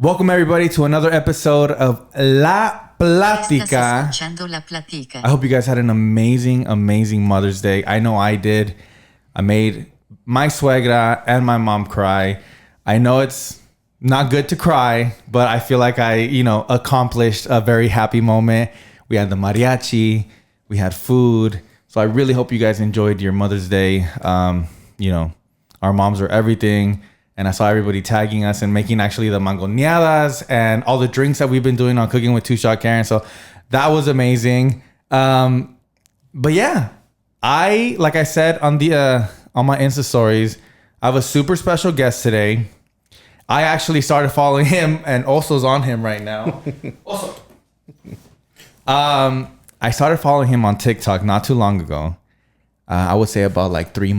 Welcome everybody to another episode of La Plática. I hope you guys had an amazing Mother's Day. I know I did. I made my suegra and my mom cry. I know it's not good to cry, but I feel like I, accomplished a very happy moment. We had the mariachi, we had food. So I really hope you guys enjoyed your Mother's Day. Our moms are everything. And I saw everybody tagging us and making actually the mangoneadas and all the drinks that we've been doing on Cooking with Two Shot Karen. So that was amazing. But yeah, like I said on my Insta stories, I have a super special guest today. I actually started following him and Oso's on him right now. Also, I started following him on TikTok not too long ago. I would say about like 4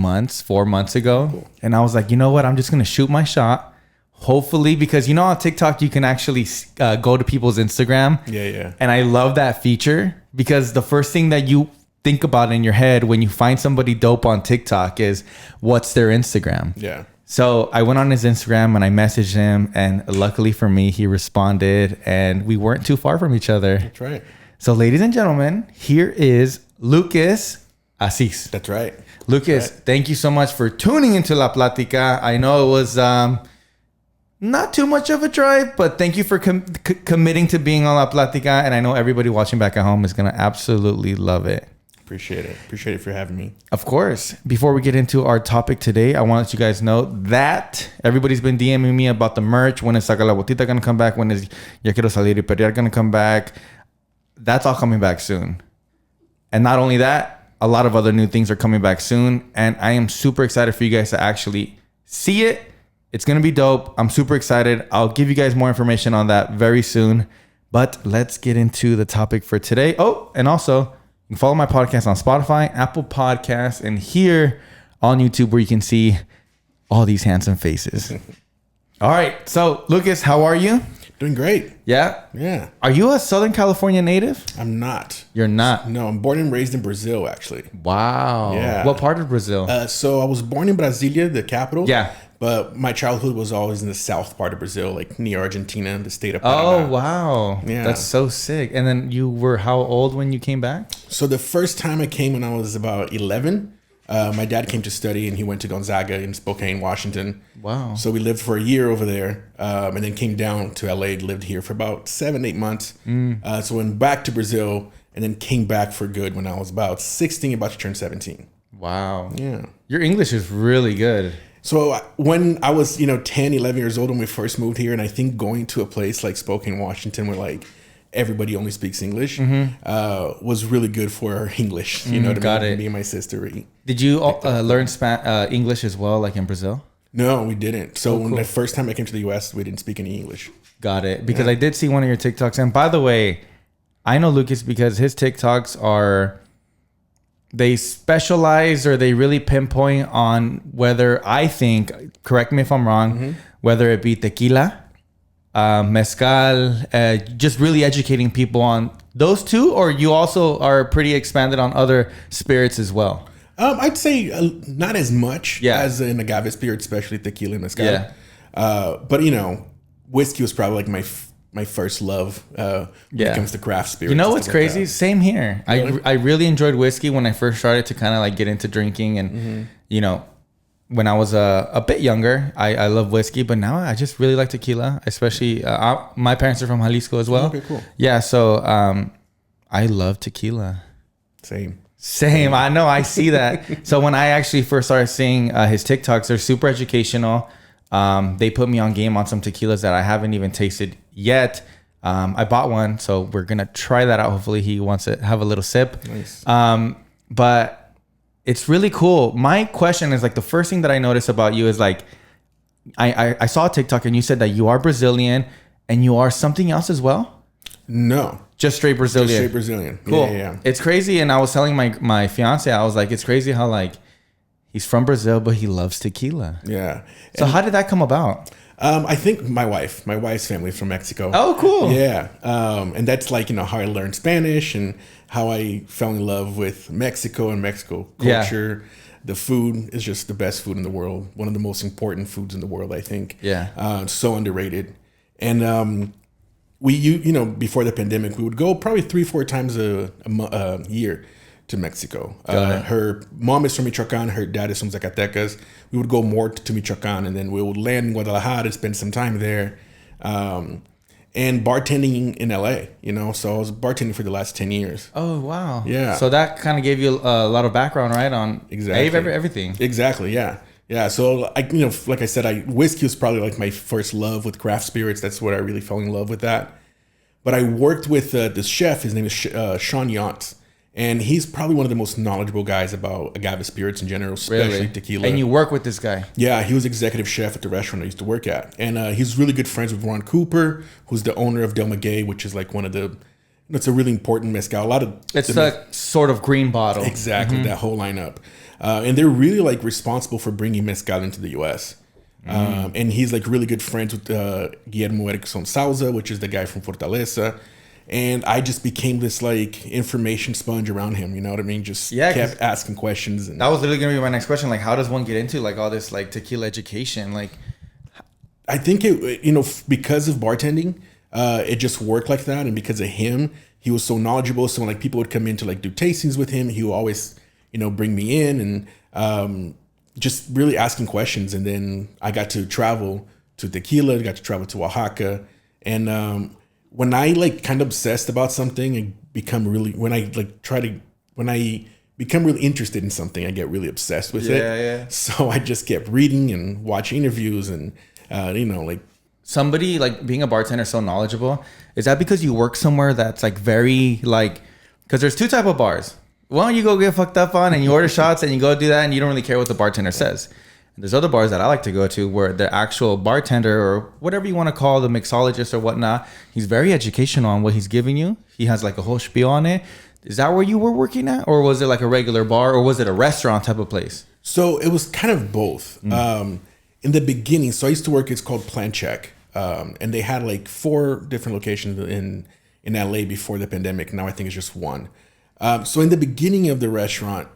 months ago. Cool. And I was like, you know what? I'm just going to shoot my shot. Hopefully, because on TikTok, you can actually go to people's Instagram. Yeah. And I love that feature because the first thing that you think about in your head when you find somebody dope on TikTok is what's their Instagram. Yeah. So I went on his Instagram and I messaged him. And luckily for me, he responded and we weren't too far from each other. That's right. So ladies and gentlemen, here is Lucas Asís. That's right. Lucas, Thank you so much for tuning into La Plática. I know it was not too much of a drive, but thank you for committing to being on La Plática. And I know everybody watching back at home is going to absolutely love it. Appreciate it for having me. Of course. Before we get into our topic today, I want to let you guys know that everybody's been DMing me about the merch. When is Saca la Botita going to come back? When is Ya Quiero Salir y Perrear going to come back? That's all coming back soon. And not only that, a lot of other new things are coming back soon. And I am super excited for you guys to actually see it. It's going to be dope. I'm super excited. I'll give you guys more information on that very soon. But let's get into the topic for today. Oh, and also, you can follow my podcast on Spotify, Apple Podcasts, and here on YouTube where you can see all these handsome faces. All right. So, Lucas, how are you? Doing great. Yeah? Yeah. Are you a Southern California native? I'm not. You're not? No, I'm born and raised in Brazil, actually. Wow. Yeah. What part of Brazil? So I was born in Brasilia, the capital. Yeah. But my childhood was always in the south part of Brazil, like near Argentina, the state of Oh, Paraná. wow. Yeah. That's so sick. And then you were how old when you came back? So the first time I came when I was about 11, my dad came to study and he went to Gonzaga in Spokane, Washington. Wow. So we lived for a year over there and then came down to LA, lived here for about 7-8 months. So went back to Brazil and then came back for good when I was about 16, about to turn 17. Wow. Yeah. Your English is really good. So when I was, 10, 11 years old when we first moved here, and I think going to a place like Spokane, Washington, where like everybody only speaks English, was really good for our English. You know what I mean? Me and my sister. Did you learn English as well, like in Brazil? No, we didn't. So when the first time I came to the U.S., we didn't speak any English. Got it. Because I did see one of your TikToks. And by the way, I know Lucas because his TikToks they specialize or they really pinpoint on whether I think, correct me if I'm wrong, whether it be tequila, mezcal, just really educating people on those two, or you also are pretty expanded on other spirits as well? I'd say not as much as an agave spirit, especially tequila and mezcal. Yeah. But, whiskey was probably like my first love when it comes to craft spirits. You know what's crazy? Like Same here. Really? I really enjoyed whiskey when I first started to kind of like get into drinking. And, when I was a bit younger, I love whiskey. But now I just really like tequila, especially my parents are from Jalisco as well. Okay, cool. Yeah, so I love tequila. Same. I know. I see that. So when I actually first started seeing his TikToks, they're super educational. They put me on game on some tequilas that I haven't even tasted yet. I bought one, so we're going to try that out. Hopefully he wants to have a little sip. Nice. But it's really cool. My question is like the first thing that I noticed about you is like, I saw a TikTok and you said that you are Brazilian and you are something else as well? No. Just straight Brazilian. Just straight Brazilian. Cool. Yeah. It's crazy. And I was telling my fiance, I was like, it's crazy how like he's from Brazil, but he loves tequila. Yeah. So how did that come about? I think my wife's family is from Mexico. Oh, cool. Yeah. And that's like, how I learned Spanish and how I fell in love with Mexico and Mexico culture. Yeah. The food is just the best food in the world. One of the most important foods in the world, I think. Yeah. So underrated. And before the pandemic, we would go probably 3-4 times a year to Mexico. Her mom is from Michoacan. Her dad is from Zacatecas. We would go more to Michoacan, and then we would land in Guadalajara, spend some time there, and bartending in LA. So I was bartending for the last 10 years. Oh wow! Yeah. So that kind of gave you a lot of background, right? On exactly everything. Exactly. Yeah. Yeah. So like I said, whiskey was probably like my first love with craft spirits. That's what I really fell in love with that. But I worked with this chef. His name is Sean Yantz. And he's probably one of the most knowledgeable guys about agave spirits in general, especially tequila. And you work with this guy? Yeah, he was executive chef at the restaurant I used to work at. And he's really good friends with Ron Cooper, who's the owner of Del Maguey, which is like one of the... It's a really important mezcal. It's the sort of green bottle. Exactly, that whole lineup. And they're really like responsible for bringing mezcal into the U.S. And he's like really good friends with Guillermo Erickson Souza, which is the guy from Fortaleza. And I just became this like information sponge around him. You know what I mean? Just kept asking questions. And that was literally gonna be my next question. Like, how does one get into like all this like tequila education? Like, I think it, because of bartending, it just worked like that. And because of him, he was so knowledgeable. So when like people would come in to like do tastings with him, he would always, bring me in and just really asking questions. And then I got to travel to Tequila, got to travel to Oaxaca, and when I like kind of obsessed about something and become really, when I become really interested in something, I get really obsessed with it. Yeah. So I just kept reading and watching interviews and, like. Somebody like being a bartender so knowledgeable, is that because you work somewhere that's like very like, because there's two type of bars. One you go get fucked up on and you order shots and you go do that and you don't really care what the bartender says. There's other bars that I like to go to where the actual bartender or whatever you want to call the mixologist or whatnot, he's very educational on what he's giving you. He has like a whole spiel on it. Is that where you were working at? Or was it like a regular bar or was it a restaurant type of place? So it was kind of both. In the beginning, so I used to work, it's called Plan Check. And they had like 4 different locations in LA before the pandemic. Now I think it's just one. So in the beginning of the restaurant,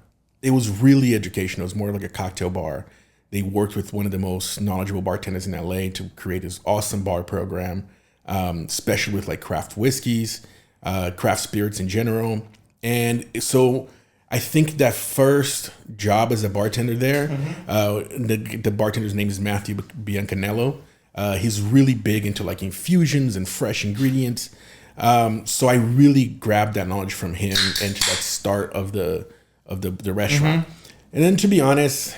it was really educational. It was more like a cocktail bar. They worked with one of the most knowledgeable bartenders in LA to create this awesome bar program, especially with like craft whiskeys, craft spirits in general. And so I think that first job as a bartender there, the bartender's name is Matthew Biancanello. He's really big into like infusions and fresh ingredients. So I really grabbed that knowledge from him and that start of the restaurant. And then to be honest,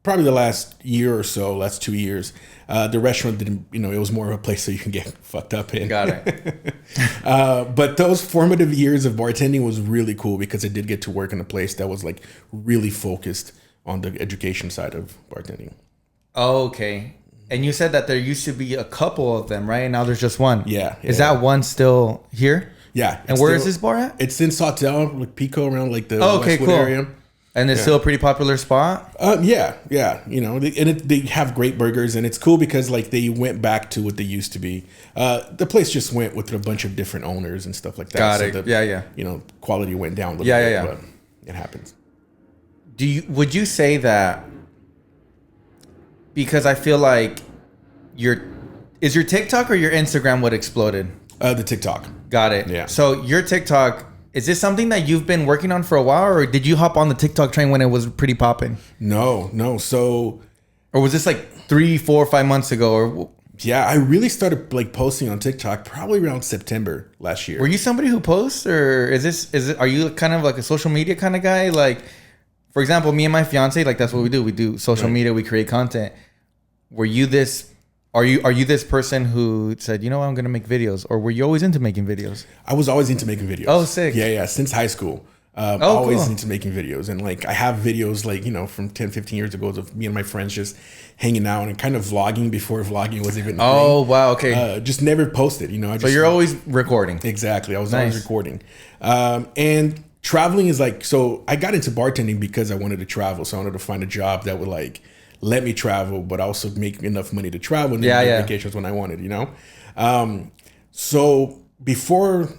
probably the last year or so, last 2 years, the restaurant didn't, it was more of a place so you can get fucked up in. Got it. But those formative years of bartending was really cool because I did get to work in a place that was like really focused on the education side of bartending. Oh, okay. And you said that there used to be a couple of them, right? And now there's just one. Yeah. Is that one still here? Yeah. And where is this bar at? It's in Sawtell, like Pico, around like the Westwood area. And it's still a pretty popular spot? Yeah. They have great burgers, and it's cool because like they went back to what they used to be. The place just went with a bunch of different owners and stuff like that. Got it. Yeah. Quality went down a little bit. But it happens. Would you say that, because I feel like is your TikTok or your Instagram what exploded? The TikTok. Got it. Yeah. So your TikTok, is this something that you've been working on for a while, or did you hop on the TikTok train when it was pretty popping? No. So, or was this like 3, 4, 5 months ago? Or yeah, I really started like posting on TikTok probably around September last year. Were you somebody who posts, or are you kind of like a social media kind of guy? Like, for example, me and my fiance, like that's what we do. We do social media. We create content. Were you this? Are you this person who said, I'm going to make videos, or were you always into making videos? I was always into making videos. Oh, sick. Yeah. Since high school. Always cool. into making videos. And like, I have videos like, from 10, 15 years ago of me and my friends just hanging out and kind of vlogging before vlogging was even a thing. Wow. Okay. Just never posted, So you're always recording. Exactly. I was always recording. And traveling is like, so I got into bartending because I wanted to travel. So I wanted to find a job that would like, let me travel, but also make enough money to travel and then get vacations when I wanted, So before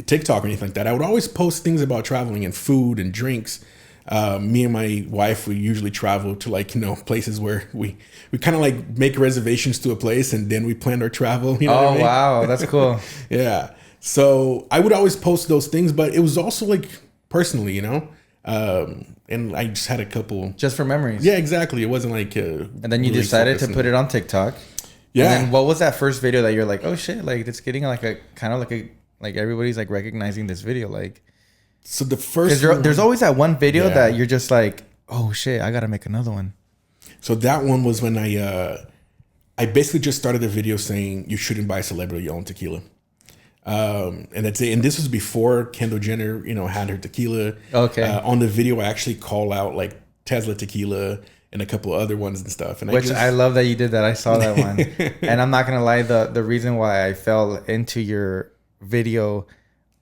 TikTok or anything like that, I would always post things about traveling and food and drinks. Me and my wife, we usually travel to like, places where we kind of like make reservations to a place and then we plan our travel. You know what I mean? Wow, that's cool. Yeah. So I would always post those things, but it was also like personally, and I just had a couple. Just for memories. Yeah, exactly. It wasn't like. And then you really decided to put it on TikTok. Yeah. And then what was that first video that you're like, oh shit, like it's getting like a kind of like everybody's like recognizing this video, like. So the first. There's always that one video that you're just like, oh shit, I gotta make another one. So that one was when I basically just started a video saying you shouldn't buy celebrity-owned tequila. And that's it. And this was before Kendall Jenner, had her tequila. Okay. On the video, I actually call out like Tesla tequila and a couple of other ones and stuff. And I love that you did that. I saw that one. And I'm not gonna lie, the reason why I fell into your video,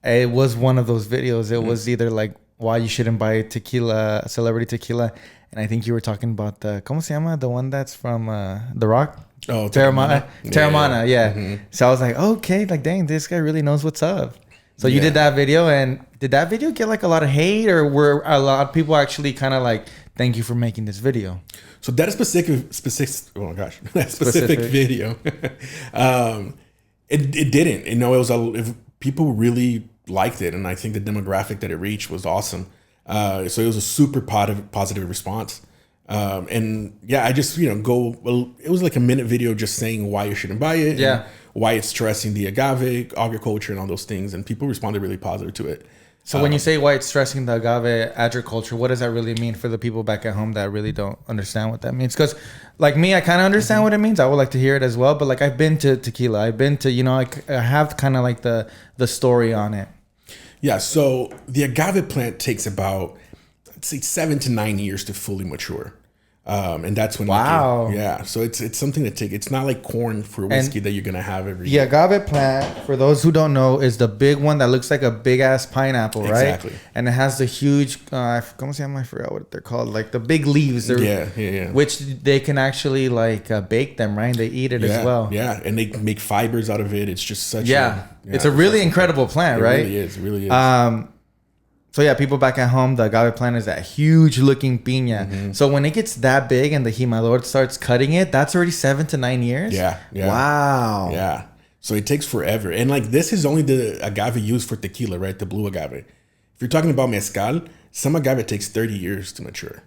it was one of those videos. It was either like why you shouldn't buy tequila, celebrity tequila, and I think you were talking about the ¿cómo se llama? The one that's from The Rock. Oh, Terramana. Yeah. Mm-hmm. So I was like, okay, like dang, this guy really knows what's up. So you did that video, and did that video get like a lot of hate, or were a lot of people actually kind of like, thank you for making this video? So that specific oh my gosh, that specific video, it didn't. It was people really liked it, and I think the demographic that it reached was awesome. So it was a super positive response. And yeah, I just, it was like a minute video just saying why you shouldn't buy it. Yeah. Why it's stressing the agave, agriculture, and all those things. And people responded really positive to it. So when you say why it's stressing the agave agriculture, what does that really mean for the people back at home that really don't understand what that means? Because like me, I kind of understand what it means. I would like to hear it as well. But like I've been to tequila. I've been to, I have kind of like the story on it. Yeah. So the agave plant takes about, let's say 7 to 9 years to fully mature. And that's when so it's something that it's not like corn for whiskey that you're gonna have every year. The agave plant, for those who don't know, is the big one that looks like a big ass pineapple, right? Exactly. And it has the huge ¿cómo se llama? I forgot what they're called, like the big leaves. Which they can actually like bake them, right? They eat it as well. Yeah, and they make fibers out of it. It's just such it's a really incredible plant, right? It really is. So yeah, people back at home, the agave plant is that huge looking piña. Mm-hmm. So when it gets that big and the jimador starts cutting it, that's already 7 to 9 years? Yeah. Wow. Yeah. So it takes forever. And like this is only the agave used for tequila, right? The blue agave. If you're talking about mezcal, some agave takes 30 years to mature.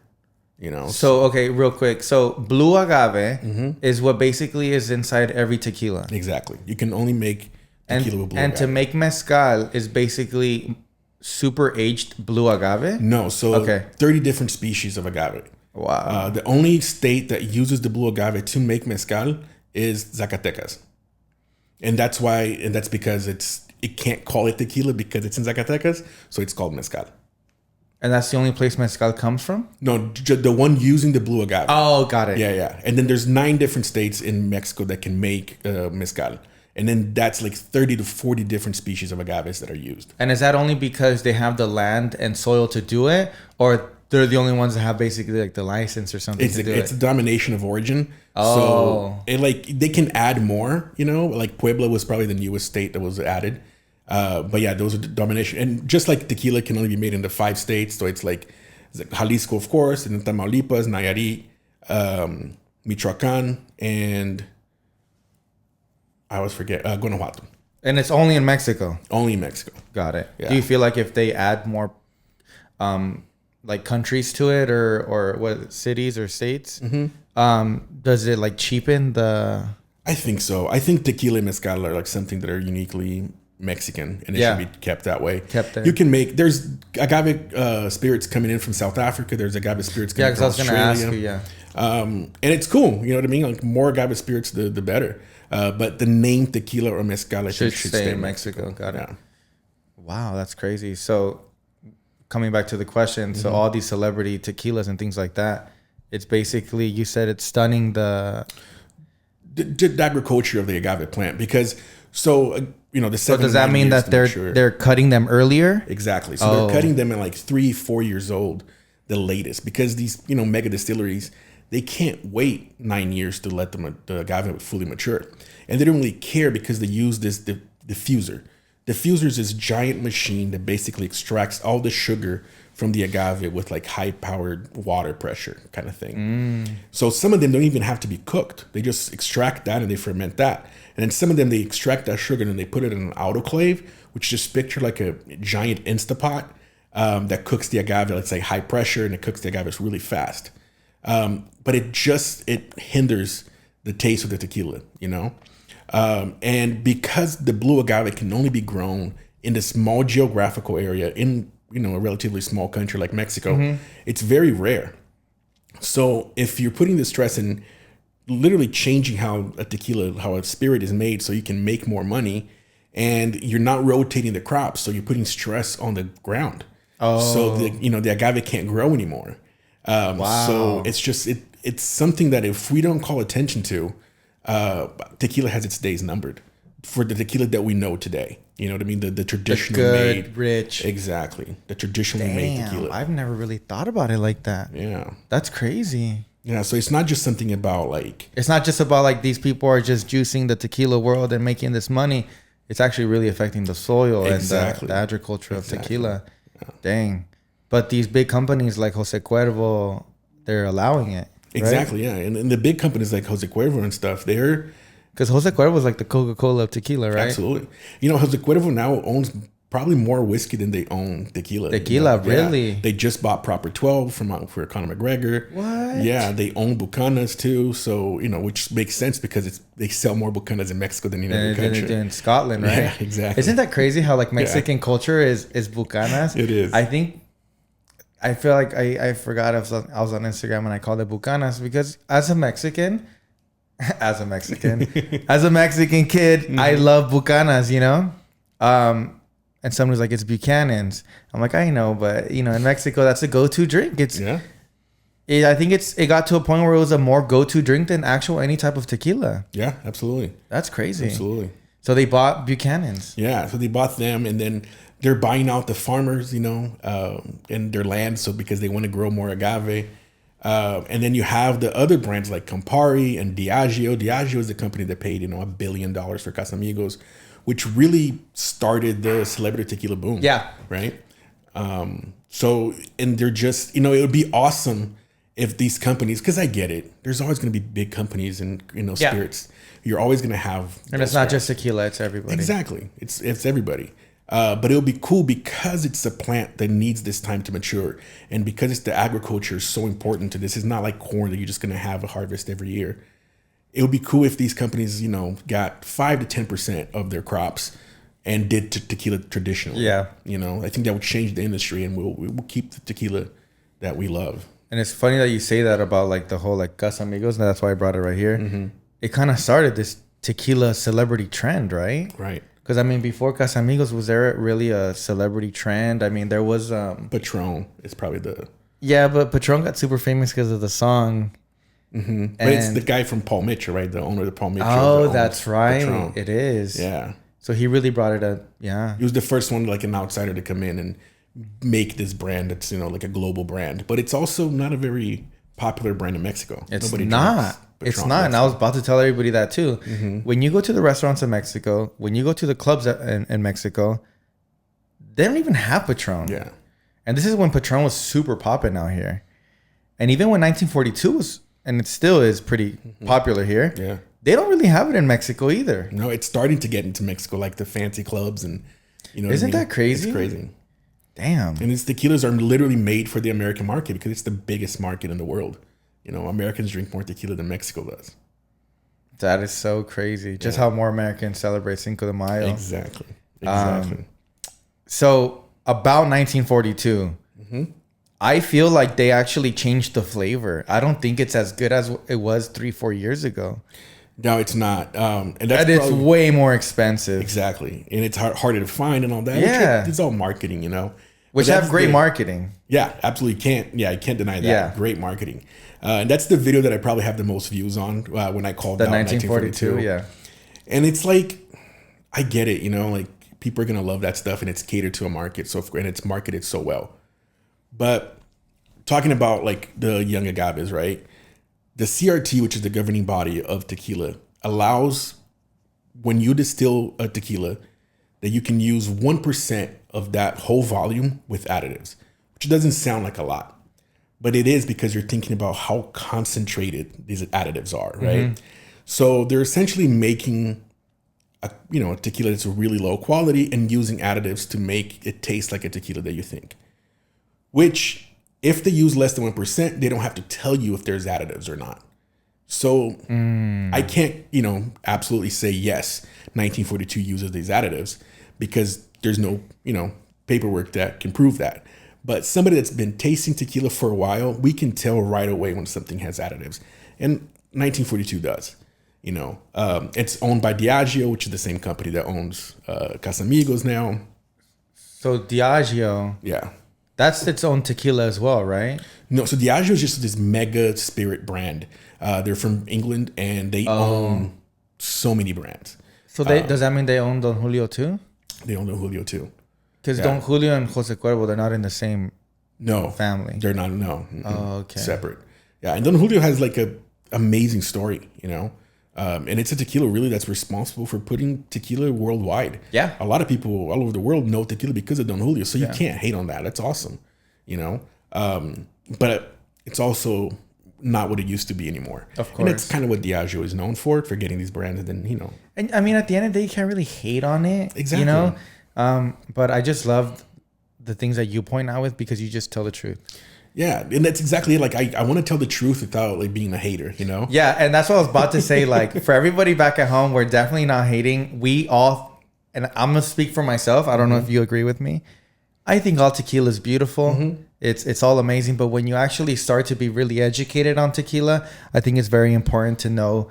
So okay, real quick. So blue agave is what basically is inside every tequila. Exactly. You can only make tequila with blue agave. And to make mezcal is basically super aged blue agave? No, so 30 different species of agave. Wow. The only state that uses the blue agave to make mezcal is Zacatecas. And that's because it can't call it tequila because it's in Zacatecas, so it's called mezcal. And that's the only place mezcal comes from? No, the one using the blue agave. Oh, got it. Yeah. And then there's 9 different states in Mexico that can make mezcal. And then that's like 30 to 40 different species of agaves that are used. And is that only because they have the land and soil to do it? Or they're the only ones that have basically like the license or something to do it? It's a domination of origin. Oh. So they can add more, like Puebla was probably the newest state that was added. But yeah, those are the domination. And just like tequila can only be made in the 5 states. So it's like Jalisco, of course, and then Tamaulipas, Nayarit, Michoacan, and I always forget, Guanajuato. And it's only in Mexico? Only in Mexico. Got it. Yeah. Do you feel like if they add more like countries to it or what, cities or states, does it like cheapen the... I think so. I think tequila and mezcal are like something that are uniquely Mexican, and it should be kept that way. Kept there. You can make... There's agave spirits coming in from South Africa. There's agave spirits coming from Australia. Yeah, because I was going to ask you, and it's cool. You know what I mean? Like more agave spirits, the better. But the name tequila or mezcal should stay in Mexico. Got it. Wow, that's crazy. So coming back to the question, so all these celebrity tequilas and things like that, it's basically, you said it's stunning the agriculture of the agave plant, because the 7 So does that mean that they're cutting them earlier? Exactly. So they're cutting them at like 3-4 years old, the latest, because these mega distilleries, they can't wait 9 years to let the agave fully mature. And they don't really care because they use this diffuser. Diffuser is this giant machine that basically extracts all the sugar from the agave with like high powered water pressure kind of thing. So some of them don't even have to be cooked. They just extract that and they ferment that. And then some of them, they extract that sugar and they put it in an autoclave, which just picture like a giant Instapot that cooks the agave, let's say high pressure, and it cooks the agave really fast. But it hinders the taste of the tequila, you know? And because the blue agave can only be grown in a small geographical area in, you know, a relatively small country like Mexico, it's very rare. So if you're putting the stress in literally changing how a spirit is made so you can make more money, and you're not rotating the crops, so you're putting stress on the ground. So the agave can't grow anymore. So it's just, it's something that if we don't call attention to, tequila has its days numbered for the tequila that we know today. You know what I mean? The traditional good, made, rich. Exactly. The traditionally made tequila. I've never really thought about it like that. Yeah. That's crazy. Yeah. So it's not just something about like, it's not just about like these people are just juicing the tequila world and making this money. It's actually really affecting the soil and the agriculture of tequila. Yeah. Dang. But these big companies like Jose Cuervo, they're allowing it. Exactly. Right? Yeah. And the big companies like Jose Cuervo and stuff, they're, because Jose Cuervo is like the Coca-Cola of tequila, right? Absolutely. You know, Jose Cuervo now owns probably more whiskey than they own tequila. Tequila, you know? really? Yeah. They just bought Proper 12 for Conor McGregor. What? Yeah, they own Bucanas too. So, you know, which makes sense because they sell more Bucanas in Mexico than in any country. In Scotland, right? Yeah, exactly. Isn't that crazy how like Mexican culture is Bucanas? It is. I feel like I forgot I was on Instagram and I called it Bucanas because as a Mexican kid, I love Bucanas, you know? And somebody's like, it's Buchanan's. I'm like, I know, but you know, in Mexico, that's a go-to drink. I think it got to a point where it was a more go-to drink than actual any type of tequila. Yeah, absolutely. That's crazy. Absolutely. So they bought Buchanan's. Yeah, so they bought them, and then they're buying out the farmers, you know, in their land. So because they want to grow more agave. And then you have the other brands like Campari and Diageo. Diageo is the company that paid, you know, $1 billion for Casamigos, which really started the celebrity tequila boom. Yeah. Right. So, and they're just, you know, it would be awesome if these companies, because I get it, there's always going to be big companies and, you know, spirits. You're always going to have. And it's not just tequila, it's everybody. Exactly. It's everybody. But it'll be cool because it's a plant that needs this time to mature. And because it's the agriculture is so important to this, it's not like corn that you're just going to have a harvest every year. It would be cool if these companies, you know, got 5 to 10% of their crops and did tequila traditionally. Yeah. You know, I think that would change the industry and we'll keep the tequila that we love. And it's funny that you say that about like the whole like Casamigos. And that's why I brought it right here. Mm-hmm. It kind of started this tequila celebrity trend, right? Right. Because, I mean, before Casamigos, was there really a celebrity trend? I mean, there was... Patron is probably the... Yeah, but Patron got super famous because of the song. Mm-hmm. But it's the guy from Paul Mitchell, right? The owner of the Paul Mitchell. Oh, that's right. Patron. It is. Yeah. So he really brought it up. Yeah. He was the first one, like an outsider, to come in and make this brand that's, you know, like a global brand. But it's also not a very popular brand in Mexico. Nobody not. It's not. And I was about to tell everybody that too. Mm-hmm. When you go to the restaurants in Mexico, when you go to the clubs in Mexico, they don't even have Patron. Yeah. And this is when Patron was super popping out here. And even when 1942 was, and it still is pretty popular here. Yeah. They don't really have it in Mexico either. No, it's starting to get into Mexico, like the fancy clubs and, you know. Isn't that crazy? It's crazy. Damn. And these tequilas are literally made for the American market because it's the biggest market in the world. You know, Americans drink more tequila than Mexico does. That is so crazy. Just how more Americans celebrate Cinco de Mayo. Exactly. So about 1942, I feel like they actually changed the flavor. I don't think it's as good as it was 3-4 years ago. No, it's not. And it's way more expensive. Exactly. And it's harder to find and all that. Yeah. It's all marketing, you know. Which have great marketing. Yeah, absolutely. I can't deny that. Yeah. Great marketing. And that's the video that I probably have the most views on when I called the 1942. Yeah. And it's like, I get it, you know, like people are going to love that stuff and it's catered to a market. And it's marketed so well. But talking about like the young agaves, right? The CRT, which is the governing body of tequila, allows when you distill a tequila that you can use 1% of that whole volume with additives, which doesn't sound like a lot, but it is because you're thinking about how concentrated these additives are, right? So they're essentially making a tequila that's really low quality and using additives to make it taste like a tequila that you think. Which, if they use less than 1%, they don't have to tell you if there's additives or not. So I can't, absolutely say yes, 1942 uses these additives because there's no, paperwork that can prove that. But somebody that's been tasting tequila for a while, we can tell right away when something has additives. And 1942 does. It's owned by Diageo, which is the same company that owns Casamigos now. So Diageo, yeah, that's its own tequila as well, right? No, so Diageo is just this mega spirit brand. They're from England and they own so many brands. So does that mean they own Don Julio too? They own Don Julio too. Because Don Julio and Jose Cuervo, they're not in the same family. They're not. No. Oh, okay. Separate. Yeah, and Don Julio has like a amazing story, and it's a tequila really that's responsible for putting tequila worldwide. Yeah. A lot of people all over the world know tequila because of Don Julio. So you can't hate on that. That's awesome, but it's also not what it used to be anymore. Of course. And it's kind of what Diageo is known for getting these brands. And then, And I mean, at the end of the day, you can't really hate on it. Exactly. But I just love the things that you point out with because you just tell the truth. Yeah, and that's exactly it. Like I want to tell the truth without like being a hater, Yeah, and that's what I was about to say. Like for everybody back at home, we're definitely not hating. We all, and I'm gonna speak for myself. I don't know if you agree with me. I think all tequila is beautiful. It's all amazing. But when you actually start to be really educated on tequila, I think it's very important to know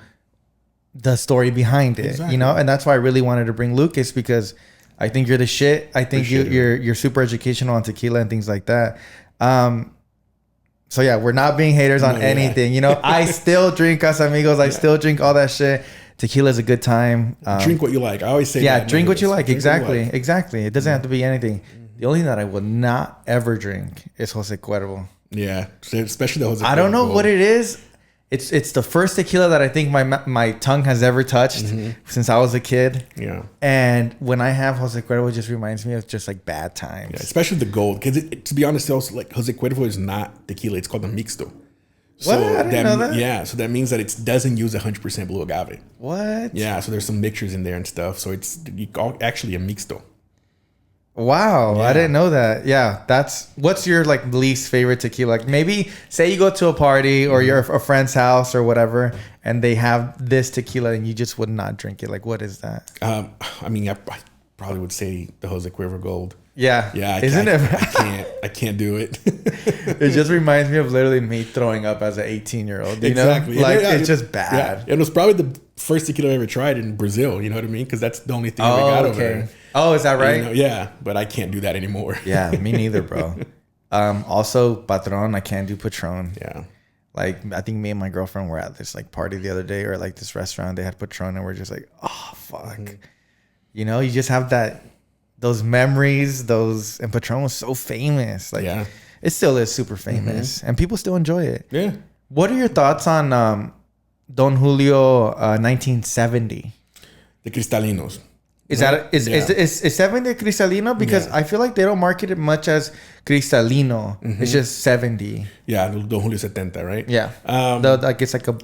the story behind it. Exactly. And that's why I really wanted to bring Lucas because I think you're the shit. I think you're super educational on tequila and things like that. So yeah, we're not being haters on anything. I still drink Casamigos. I still drink all that shit. Tequila is a good time. Drink what you like. I always say that. Drink what you like. Exactly. It doesn't have to be anything. The only thing that I will not ever drink is Jose Cuervo. Yeah, especially the Jose Cuervo. I don't know what it is. It's the first tequila that I think my tongue has ever touched since I was a kid. Yeah. And when I have Jose Cuervo, it just reminds me of just like bad times. Yeah, especially the gold. Because to be honest, also, like Jose Cuervo is not tequila. It's called a mixto. So what? I didn't know that. Yeah, so that means that it doesn't use 100% blue agave. What? Yeah, so there's some mixtures in there and stuff. So it's actually a mixto. Wow, I didn't know that. Yeah, what's your like least favorite tequila? Like maybe say you go to a party or you're a friend's house or whatever, and they have this tequila and you just would not drink it. Like what is that? I probably would say the Jose Cuervo Gold. Yeah, isn't it? I can't do it. It just reminds me of literally me throwing up as an 18-year-old. Exactly, like it's just bad. Yeah. It was probably the first tequila I ever tried in Brazil. You know what I mean? Because that's the only thing we got over there. Oh, is that right? Yeah, but I can't do that anymore. Yeah, me neither, bro. Also, Patron, I can't do Patron. Yeah. Like, I think me and my girlfriend were at this like party the other day or like this restaurant. They had Patron and we're just like, oh, fuck. You just have those memories, and Patron was so famous. Like, it still is super famous and people still enjoy it. Yeah. What are your thoughts on Don Julio 1970? The Cristalinos. Is 70 Cristalino? Because I feel like they don't market it much as Cristalino. It's just 70. Yeah, Don Julio 70, right? Yeah. Like it's like a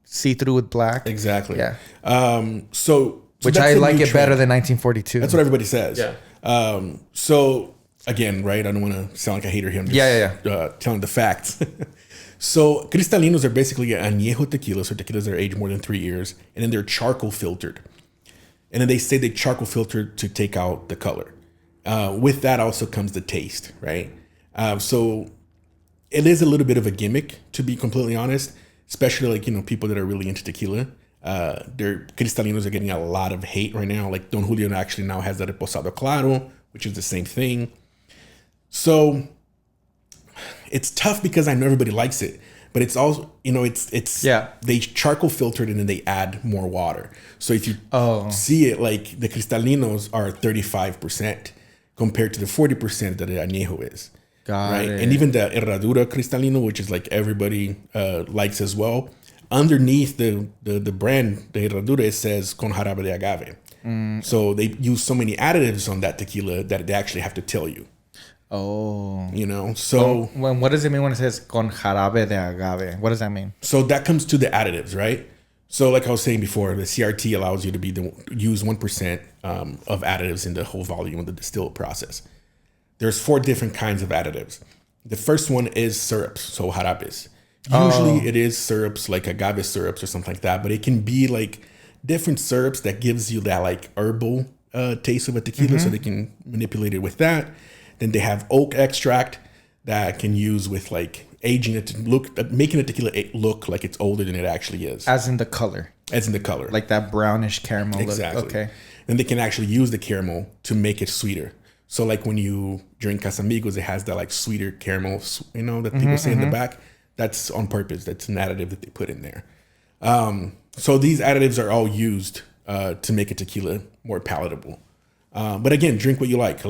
see-through with black. Exactly. Yeah. So which I like it better than 1942. That's what everybody says. Yeah. So again, right? I don't want to sound like a hater here. I'm just telling the facts. So Cristalinos are basically añejo tequilas, or tequilas that are aged more than 3 years, and then they're charcoal filtered. And then they say they charcoal filtered to take out the color. With that also comes the taste, right? So it is a little bit of a gimmick, to be completely honest, especially like, people that are really into tequila. Their Cristalinos are getting a lot of hate right now. Like Don Julio actually now has the Reposado Claro, which is the same thing. So it's tough because I know everybody likes it. But it's also, they charcoal filter it and then they add more water. So if you see it, like the Cristalinos are 35% compared to the 40% that the Añejo is. Got it. And even the Herradura Cristalino, which is like everybody likes as well, underneath the brand, the Herradura, it says con jarabe de agave. So they use so many additives on that tequila that they actually have to tell you. Oh. You know, so... What does it mean when it says con jarabe de agave? What does that mean? So that comes to the additives, right? So like I was saying before, the CRT allows you to use 1% of additives in the whole volume of the distilled process. There's 4 different kinds of additives. The first one is syrups, so jarabes. Usually it is syrups like agave syrups or something like that, but it can be like different syrups that gives you that like herbal taste of a tequila, so they can manipulate it with that. Then they have oak extract that can use with like aging it to look, making a tequila look like it's older than it actually is. As in the color. Like that brownish caramel exactly. look. Okay. Then they can actually use the caramel to make it sweeter. So like when you drink Casamigos, it has that like sweeter caramel, you know, that people say in the back. That's on purpose. That's an additive that they put in there. So these additives are all used to make a tequila more palatable. But again, drink what you like.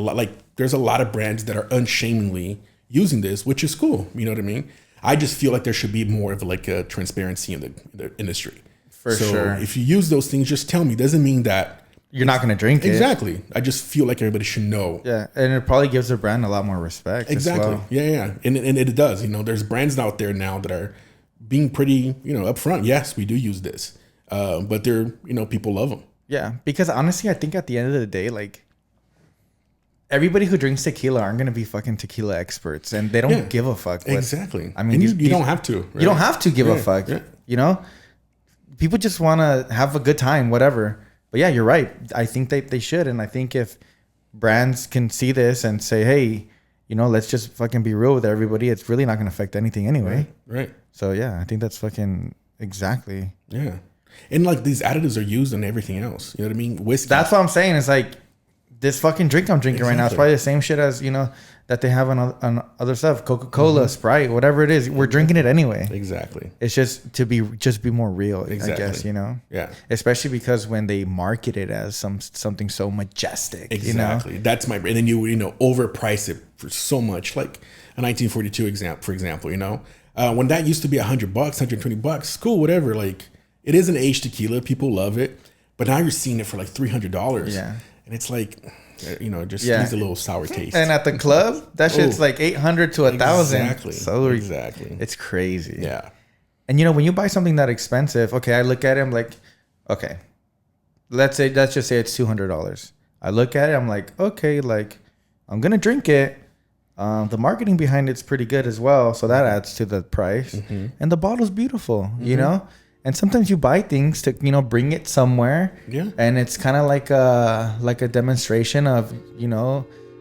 There's a lot of brands that are unshamingly using this, which is cool. You know what I mean? I just feel like there should be more of like a transparency in the industry. For sure. If you use those things, just tell me. Doesn't mean that you're not going to drink it. Exactly. I just feel like everybody should know. Yeah. And it probably gives the brand a lot more respect. Exactly. As well. Yeah. And it does. You know, there's brands out there now that are being pretty, upfront. Yes, we do use this. But they're, people love them. Yeah. Because honestly, I think at the end of the day, like, everybody who drinks tequila aren't going to be fucking tequila experts. And they don't give a fuck. Exactly. I mean, you don't have to. Right? You don't have to give a fuck. Yeah. People just want to have a good time, whatever. But yeah, you're right. I think they should. And I think if brands can see this and say, hey, let's just fucking be real with everybody, it's really not going to affect anything anyway. Right. So yeah, I think that's fucking exactly. Yeah. And like these additives are used on everything else. You know what I mean? Whiskey. That's what I'm saying. It's like this fucking drink I'm drinking right now. It's probably the same shit as, that they have on other stuff. Coca-Cola, Sprite, whatever it is. We're drinking it anyway. Exactly. It's just to be more real, exactly. I guess, Yeah. Especially because when they market it as something so majestic. Exactly. That's and then you overprice it for so much. Like a 1942 for example, when that used to be $100, $120, cool, whatever. Like it is an aged tequila. People love it. But now you're seeing it for like $300. Yeah. And it's like, just needs a little sour taste. And at the club, that shit's like $800 to $1,000. Exactly. So exactly. It's crazy. Yeah. And when you buy something that expensive, okay, I look at it, I'm like, okay, let's just say it's $200. I look at it, I'm like, okay, like I'm gonna drink it. The marketing behind it's pretty good as well, so that adds to the price. And the bottle's beautiful, And sometimes you buy things to, bring it somewhere. Yeah. And it's kind of like a demonstration of,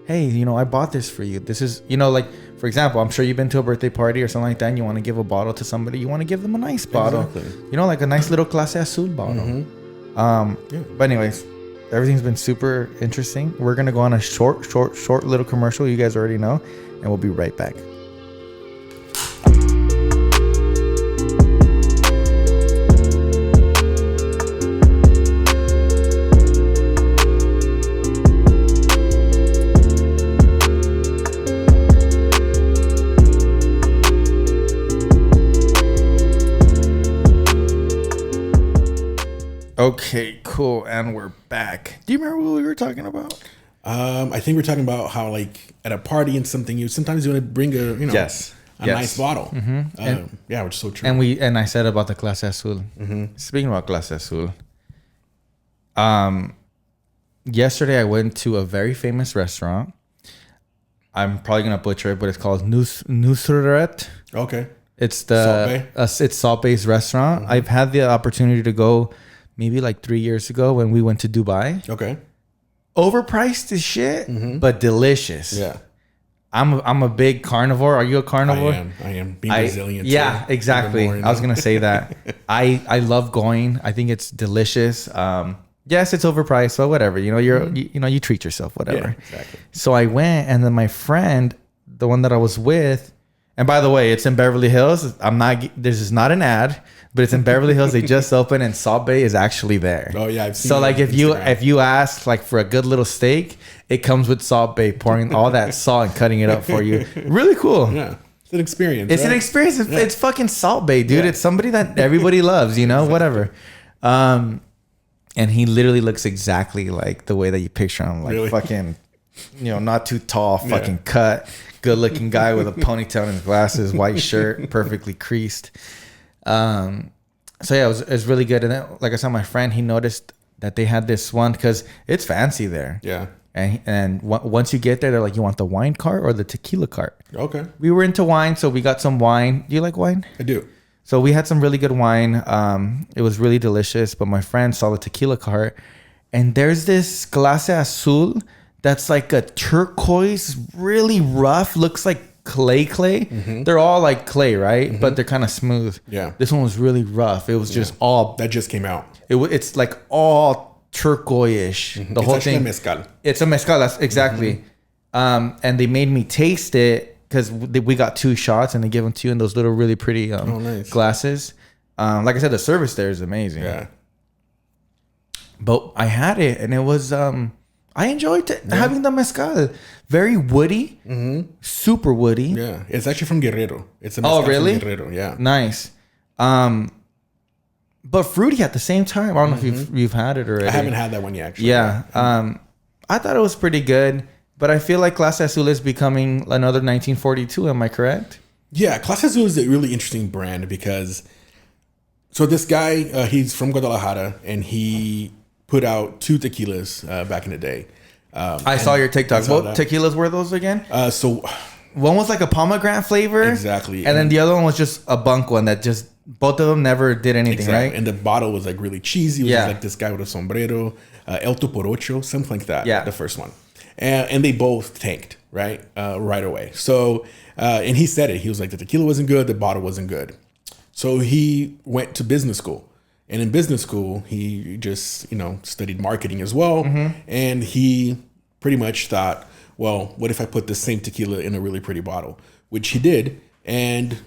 hey, I bought this for you. This is, like, for example, I'm sure you've been to a birthday party or something like that and you want to give a bottle to somebody. You want to give them a nice bottle. Exactly. Like a nice little Clase Azul bottle. But anyways, everything's been super interesting. We're going to go on a short little commercial. You guys already know. And we'll be right back. Okay, cool. And we're back. Do you remember what we were talking about? I think we're talking about how, like, at a party and sometimes you want to bring a nice bottle. Which is so true. And I said about the Clase Azul. Speaking about Clase Azul, yesterday I went to a very famous restaurant. I'm probably gonna butcher it, but it's called Nusret. Okay. It's it's salt-based restaurant. I've had the opportunity to go maybe like 3 years ago when we went to Dubai. Okay. Overpriced as shit, but delicious. Yeah. I'm a big carnivore. Are you a carnivore? I am. Being Brazilian. Yeah, exactly. I was gonna say that. I love going. I think it's delicious. Yes, it's overpriced, but whatever. You treat yourself, whatever. Yeah, exactly. So I went, and then my friend, the one that I was with, and by the way, it's in Beverly Hills. This is not an ad, but it's in Beverly Hills. They just opened, and Salt Bay is actually there. Oh yeah, I've seen. So like if you ask like for a good little steak, it comes with Salt Bay, pouring all that salt and cutting it up for you. Really cool. Yeah, it's an experience. It's an experience. It's fucking Salt Bay, dude. Yeah. It's somebody that everybody loves. Whatever. And he literally looks exactly like the way that you picture him. Like Really? fucking, not too tall, fucking cut, good looking guy with a ponytail and his glasses, white shirt, perfectly creased. So yeah, it was really good. And then, like I saw my friend, he noticed that they had this one because it's fancy there. Yeah. And once you get there, they're like, you want the wine cart or the tequila cart? Okay. We were into wine, so we got some wine. Do you like wine? I do. So we had some really good wine. It was really delicious. But my friend saw the tequila cart, and there's this Clase Azul that's like a turquoise, really rough, looks like clay. Mm-hmm. They're all like clay, right? Mm-hmm. But they're kind of smooth. Yeah. This one was really rough. It was just all... That just came out. It's like all turquoise. Mm-hmm. The whole thing. It's a mezcal. It's a mezcal. That's exactly. Mm-hmm. And they made me taste it because we got 2 shots and they give them to you in those little really pretty nice. glasses. Like I said, the service there is amazing. Yeah. But I had it and it was... I enjoyed having the mezcal. Very woody. Mm-hmm. Super woody. Yeah. It's actually from Guerrero. It's a mezcal really? from Guerrero. Yeah. Nice. But fruity at the same time. I don't know if you've had it already. I haven't had that one yet, actually. Yeah. I thought it was pretty good. But I feel like Clase Azul is becoming another 1942. Am I correct? Yeah. Clase Azul is a really interesting brand because... So this guy, he's from Guadalajara, and he... put out 2 tequilas back in the day. I saw your TikTok. What tequilas were those again? So one was like a pomegranate flavor. Exactly. And then the other one was just a bunk one that just, both of them never did anything, right? And the bottle was like really cheesy. It was like this guy with a sombrero, El Toporocho, something like that. Yeah. The first one. And they both tanked, right? Right away. So, and he said it. He was like, the tequila wasn't good. The bottle wasn't good. So he went to business school. And in business school, he just, studied marketing as well. Mm-hmm. And he pretty much thought, well, what if I put the same tequila in a really pretty bottle? Which he did. And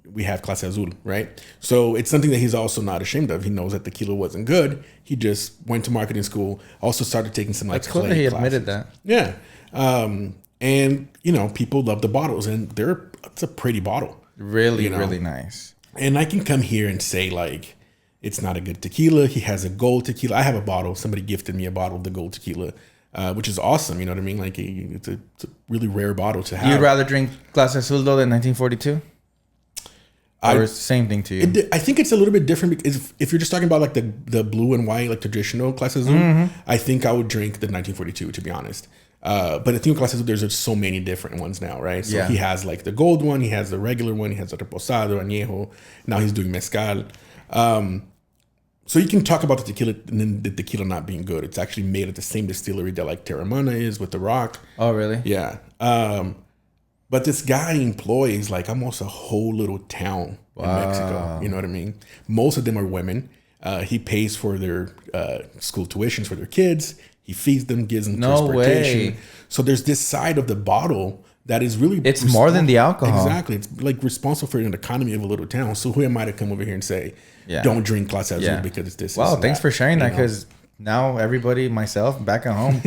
we have Clase Azul, right? So it's something that he's also not ashamed of. He knows that tequila wasn't good. He just went to marketing school, also started taking some That's cool that he admitted that. Yeah. And, people love the bottles. And it's a pretty bottle. Really, really nice. And I can come here and say, like... It's not a good tequila. He has a gold tequila. I have a bottle. Somebody gifted me a bottle of the gold tequila, which is awesome. You know what I mean? Like it's a really rare bottle to have. You'd rather drink Clase Azul though than 1942? Or it's the same thing to you? I think it's a little bit different because if you're just talking about like the blue and white, like traditional Clase Azul, I think I would drink the 1942 to be honest. But I think Clase Azul, there's just so many different ones now, right? So he has like the gold one, he has the regular one, he has the reposado, añejo. Now he's doing mezcal. So you can talk about the tequila and then the tequila not being good. It's actually made at the same distillery that like Terramana is with the Rock. Oh, really? Yeah. But this guy employs like almost a whole little town in Mexico. You know what I mean? Most of them are women. He pays for their school tuitions for their kids. He feeds them, gives them transportation. Way. So there's this side of the bottle that is really... It's more than the alcohol. Exactly. It's like responsible for an economy of a little town. So who am I to come over here and say, don't drink Clase Azul because it's this. Wow, thanks for sharing that because now everybody, myself, back at home,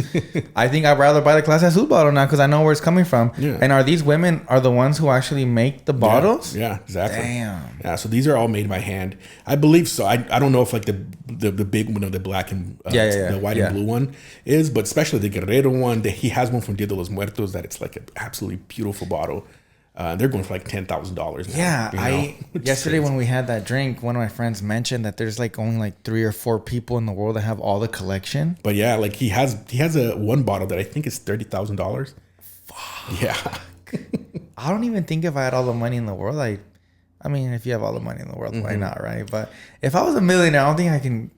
I think I'd rather buy the Clase Azul bottle now because I know where it's coming from. Yeah. And are these women the ones who actually make the bottles? Yeah, exactly. Damn. Yeah, so these are all made by hand. I believe so. I don't know if like the big one, the black and the white and blue one is, but especially the Guerrero one, he has one from Dia de los Muertos that it's like an absolutely beautiful bottle. They're going for like $10,000. Yeah, yesterday when we had that drink, one of my friends mentioned that there's like only like 3 or 4 people in the world that have all the collection. But yeah, like he has a one bottle that I think is $30,000. Fuck. Yeah. I don't even think if I had all the money in the world, I mean, if you have all the money in the world, why not, right? But if I was a millionaire, I don't think I can.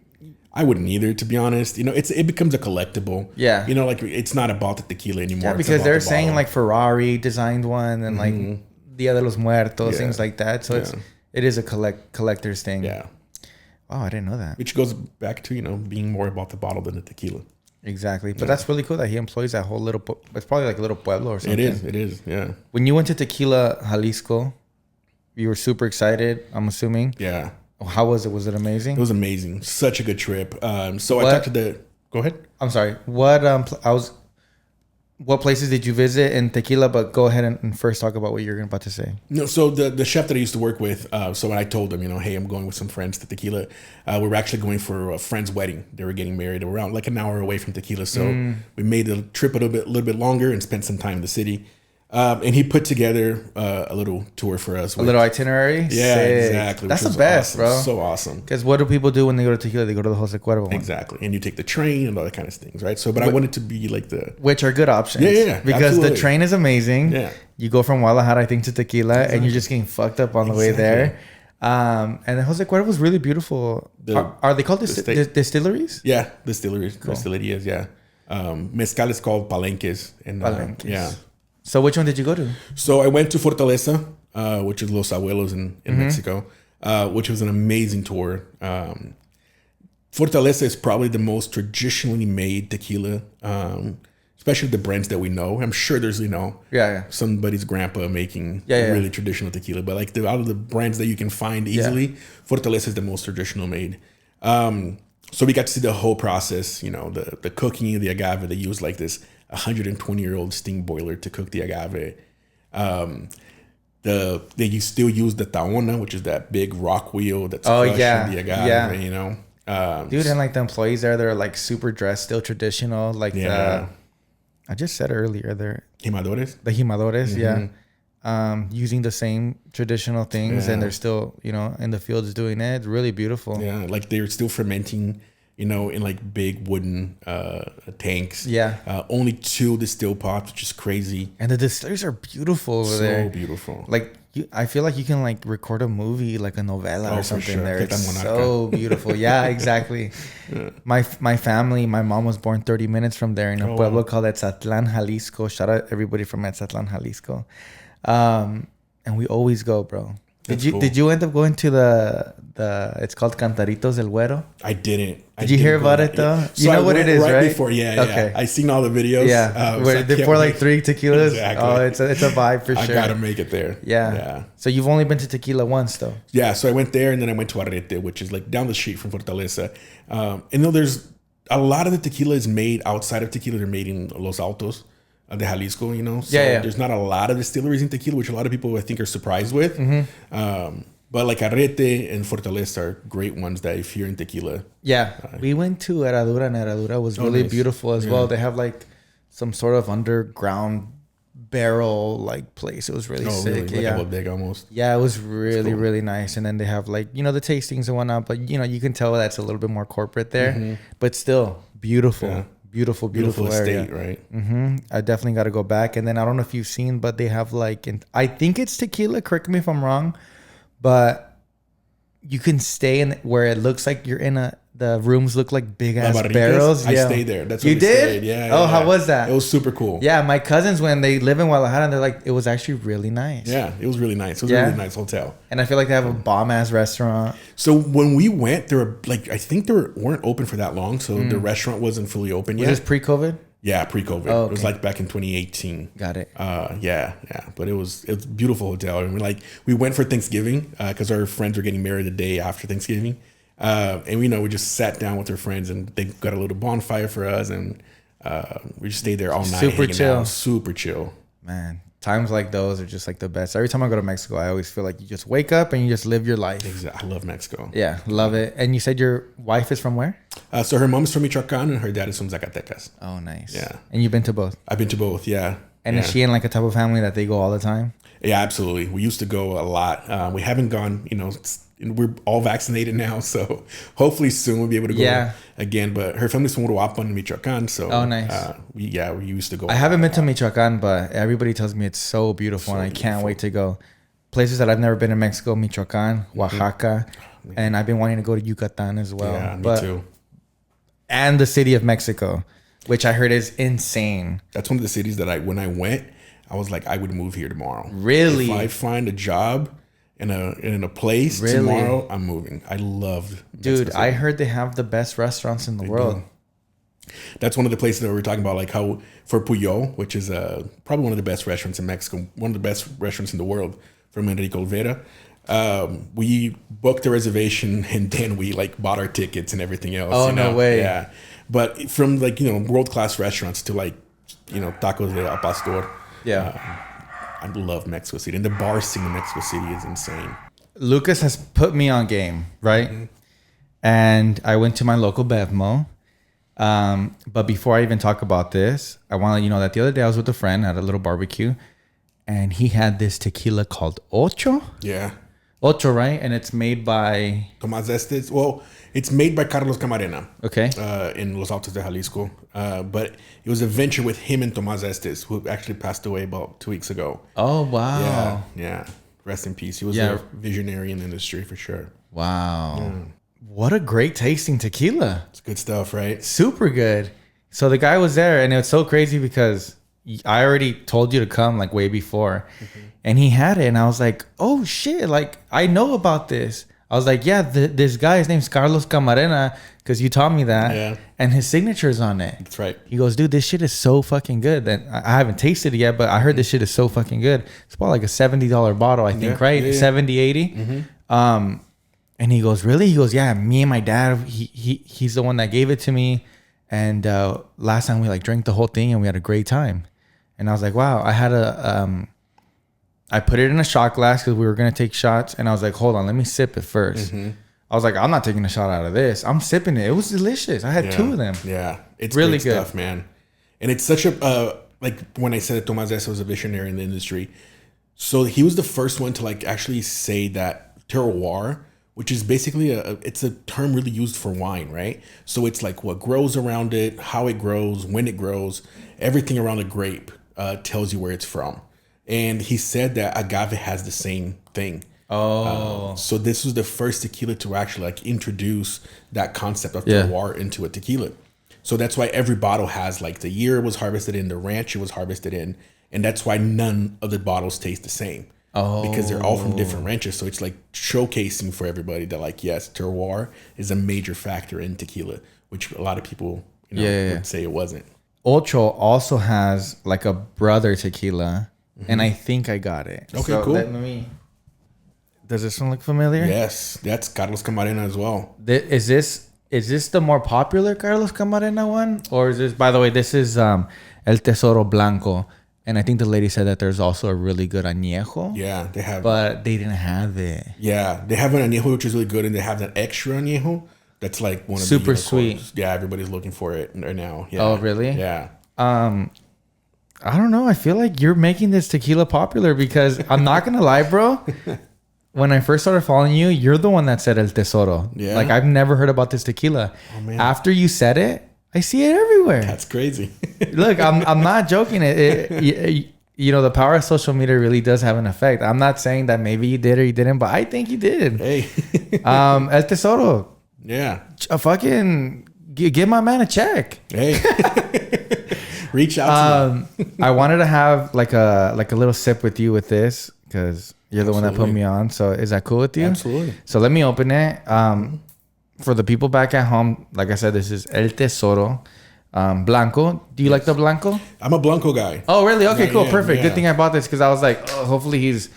I wouldn't either, to be honest. It becomes a collectible. Yeah. Like it's not about the tequila anymore. Yeah, because they're saying like Ferrari designed one and like Dia de los Muertos, things like that. So it is a collector's thing. Yeah. Oh, I didn't know that. Which goes back to, being more about the bottle than the tequila. Exactly. But that's really cool that he employs that whole little, it's probably like a little pueblo or something. It is. Yeah. When you went to Tequila, Jalisco, you were super excited, I'm assuming. Yeah. How was it? Was it amazing? It was amazing. Such a good trip. So I talked to go ahead. I'm sorry. What what places did you visit in Tequila? But go ahead and first talk about what you're about to say. No, so the chef that I used to work with, so when I told him, hey, I'm going with some friends to Tequila, we were actually going for a friend's wedding. They were getting married around like an hour away from Tequila. So we made the trip a little bit longer and spent some time in the city. And he put together a little tour for us. A little itinerary? Yeah, Sick. exactly. That's the best, awesome. bro. So awesome. Because what do people do when they go to Tequila? They go to the Jose Cuervo one. Exactly. And you take the train and all that kind of things, right? So, but I wanted to be like Which are good options. Yeah. Because absolutely. the train is amazing. Yeah. You go from Guadalajara, I think, to Tequila, and you're just getting fucked up on the way there. And the Jose Cuervo was really beautiful. Are they called distilleries? Yeah, distilleries. Cool. Distilleries, yeah. Mezcal is called palenques. And, palenques. Yeah. So which one did you go to? So I went to Fortaleza, which is Los Abuelos in Mexico, which was an amazing tour. Fortaleza is probably the most traditionally made tequila, especially the brands that we know. I'm sure there's, somebody's grandpa making really traditional tequila, but like out of the brands that you can find easily, Fortaleza is the most traditional made. So we got to see the whole process, the cooking of the agave. They use like this 120-year-old steam boiler to cook the agave. They still use the taona, which is that big rock wheel that's crushing the agave, Dude, and like the employees there, they're like super dressed, still traditional. Like I just said earlier, they're Jimadores. The jimadores, using the same traditional things, and they're still, in the fields doing it. It's really beautiful. Yeah, like they're still fermenting, in like big wooden tanks. Yeah. Only 2 distill pots, which is crazy. And the distilleries are beautiful over there. So beautiful. Like I feel like you can like record a movie, like a novela or something there. It's so beautiful. Yeah, exactly. My family, my mom was born 30 minutes from there in a pueblo called Etzatlan, Jalisco. Shout out everybody from Etzatlan, Jalisco. And we always go, bro. Did you end up going to the it's called Cantaritos del Güero? I didn't. Did you hear about it though? So you know what it is, right? Before, okay. I seen all the videos. Yeah, where they pour like 3 tequilas. Exactly. Oh, it's a vibe for sure. I gotta make it there. Yeah. So you've only been to Tequila once though. Yeah. So I went there, and then I went to Arrete, which is like down the street from Fortaleza. And there's a lot of the tequila is made outside of Tequila. They're made in Los Altos de Jalisco, So there's not a lot of distilleries in Tequila, which a lot of people I think are surprised with. But like Arrete and Fortaleza are great ones that if you're in Tequila. Yeah. We went to Herradura, and Herradura was really beautiful as well. They have like some sort of underground barrel like place. It was really sick. Really? Like a bodega almost. Yeah, it was really, really nice. And then they have like, the tastings and whatnot, but you can tell that's a little bit more corporate there, but still beautiful. Yeah. Beautiful area. Estate, right? I definitely got to go back. And then I don't know if you've seen, but they have like, I think it's Tequila. Correct me if I'm wrong, but you can stay in where it looks like you're in the rooms look like big ass barrels. I stayed there. That's you did? Stayed. Yeah. Oh, how was that? It was super cool. Yeah, my cousins when they live in Guadalajara, they're like, it was actually really nice. Yeah, it was really nice. It was a really nice hotel. And I feel like they have a bomb ass restaurant. So when we went, there were like I think they weren't open for that long, so the restaurant wasn't fully open yet. Was this pre-COVID? Yeah, pre-COVID. Oh, okay. It was like back in 2018. Got it. Yeah. But it's a beautiful hotel. And we went for Thanksgiving because our friends were getting married the day after Thanksgiving. And we just sat down with our friends, and they got a little bonfire for us, and we just stayed there all night. Super chill. Super chill. Man, times like those are just like the best. Every time I go to Mexico, I always feel like you just wake up and you just live your life. Exactly. I love Mexico. Yeah, love it. And you said your wife is from where? So her mom is from Michoacan and her dad is from Zacatecas. Oh, nice. Yeah. And you've been to both? I've been to both, yeah. And is she in like a type of family that they go all the time? Yeah, absolutely. We used to go a lot. We haven't gone, we're all vaccinated now, so hopefully soon we'll be able to go again. But her family's from Uruapan, Michoacan, so nice. We used to go. I haven't been to Michoacan, but everybody tells me it's so beautiful, and I can't wait to go. Places that I've never been in Mexico: Michoacan, Oaxaca, and I've been wanting to go to Yucatan as well. Yeah, me too. And the city of Mexico, which I heard is insane. That's one of the cities that when I went, I was like, I would move here tomorrow. Really? If I find a job in a place tomorrow, I'm moving. I love Dude, I heard they have the best restaurants in the world. That's one of the places that we were talking about, like how for Puyol, which is probably one of the best restaurants in Mexico, one of the best restaurants in the world, from Enrique Olvera. We booked a reservation, and then we bought our tickets and everything else. Oh, no way. Yeah. But from world-class restaurants to tacos de al pastor. Yeah. I love Mexico City, and the bar scene in Mexico City is insane. Lucas has put me on game, right? Mm-hmm. And I went to my local Bevmo. But before I even talk about this, I want to let you know that the other day I was with a friend at a little barbecue, and he had this tequila called Ocho. Yeah. Ocho, right? And it's made by Tomás Estes. Well, it's made by Carlos Camarena. Okay. In Los Altos de Jalisco. But it was a venture with him and Tomás Estes, who actually passed away about 2 weeks ago. Oh, wow. Yeah. Rest in peace. He was a visionary in the industry for sure. Wow. Yeah. What a great tasting tequila. It's good stuff, right? Super good. So the guy was there, and it was so crazy because I already told you to come like way before. Mm-hmm. And he had it, and I was like, oh shit, like I know about this. I was like, yeah, this guy, his name's Carlos Camarena, because you taught me that. Yeah. And his signature's on it. That's right. He goes, dude, this shit is so fucking good. And I haven't tasted it yet, but I heard this shit is so fucking good. It's about like a $70 bottle, I think, right? Yeah. 70, 80. Mm-hmm. And he goes, really? He goes, yeah, me and my dad, he's the one that gave it to me. And last time we like drank the whole thing and we had a great time. And I was like, wow, I put it in a shot glass because we were going to take shots. And I was like, hold on, let me sip it first. Mm-hmm. I was like, I'm not taking a shot out of this. I'm sipping it. It was delicious. I had 2 of them. Yeah. It's really good stuff, man. And it's such a, like when I said that Tomás Estes was a visionary in the industry. So he was the first one to like actually say that terroir, which is basically it's a term really used for wine, right? So it's like what grows around it, how it grows, when it grows, everything around a grape tells you where it's from. And he said that agave has the same thing. Oh. So this was the first tequila to actually like introduce that concept of terroir into a tequila. So that's why every bottle has like the year it was harvested in, the ranch it was harvested in. And that's why none of the bottles taste the same. Oh. Because they're all from different ranches. So it's like showcasing for everybody that like, yes, terroir is a major factor in tequila, which a lot of people would say it wasn't. Ocho also has like a brother tequila. Mm-hmm. And I think I got it. Okay, so cool. Does this one look familiar? Yes, that's Carlos Camarena as well. Is this the more popular Carlos Camarena one? Or is this, by the way, this is El Tesoro Blanco. And I think the lady said that there's also a really good añejo. Yeah, they have. But they didn't have it. Yeah, they have an añejo, which is really good. And they have that extra añejo. That's like one of the super sweet. Yeah, everybody's looking for it right now. Yeah. Oh, really? Yeah. I don't know. I feel like you're making this tequila popular because I'm not going to lie, bro. When I first started following you, you're the one that said El Tesoro. Yeah. Like, I've never heard about this tequila. Oh, man. After you said it, I see it everywhere. That's crazy. Look, I'm not joking. The power of social media really does have an effect. I'm not saying that maybe you did or you didn't, but I think you did. Hey. El Tesoro. Yeah. Fucking give my man a check. Hey. Reach out to I wanted to have like a little sip with you with this because you're the one that put me on. So is that cool with you? Absolutely. So let me open it. For the people back at home, like I said, this is El Tesoro Blanco. Do you like the Blanco? I'm a Blanco guy. Oh, really? Okay, cool. Perfect. Good thing I bought this because I was like, hopefully he's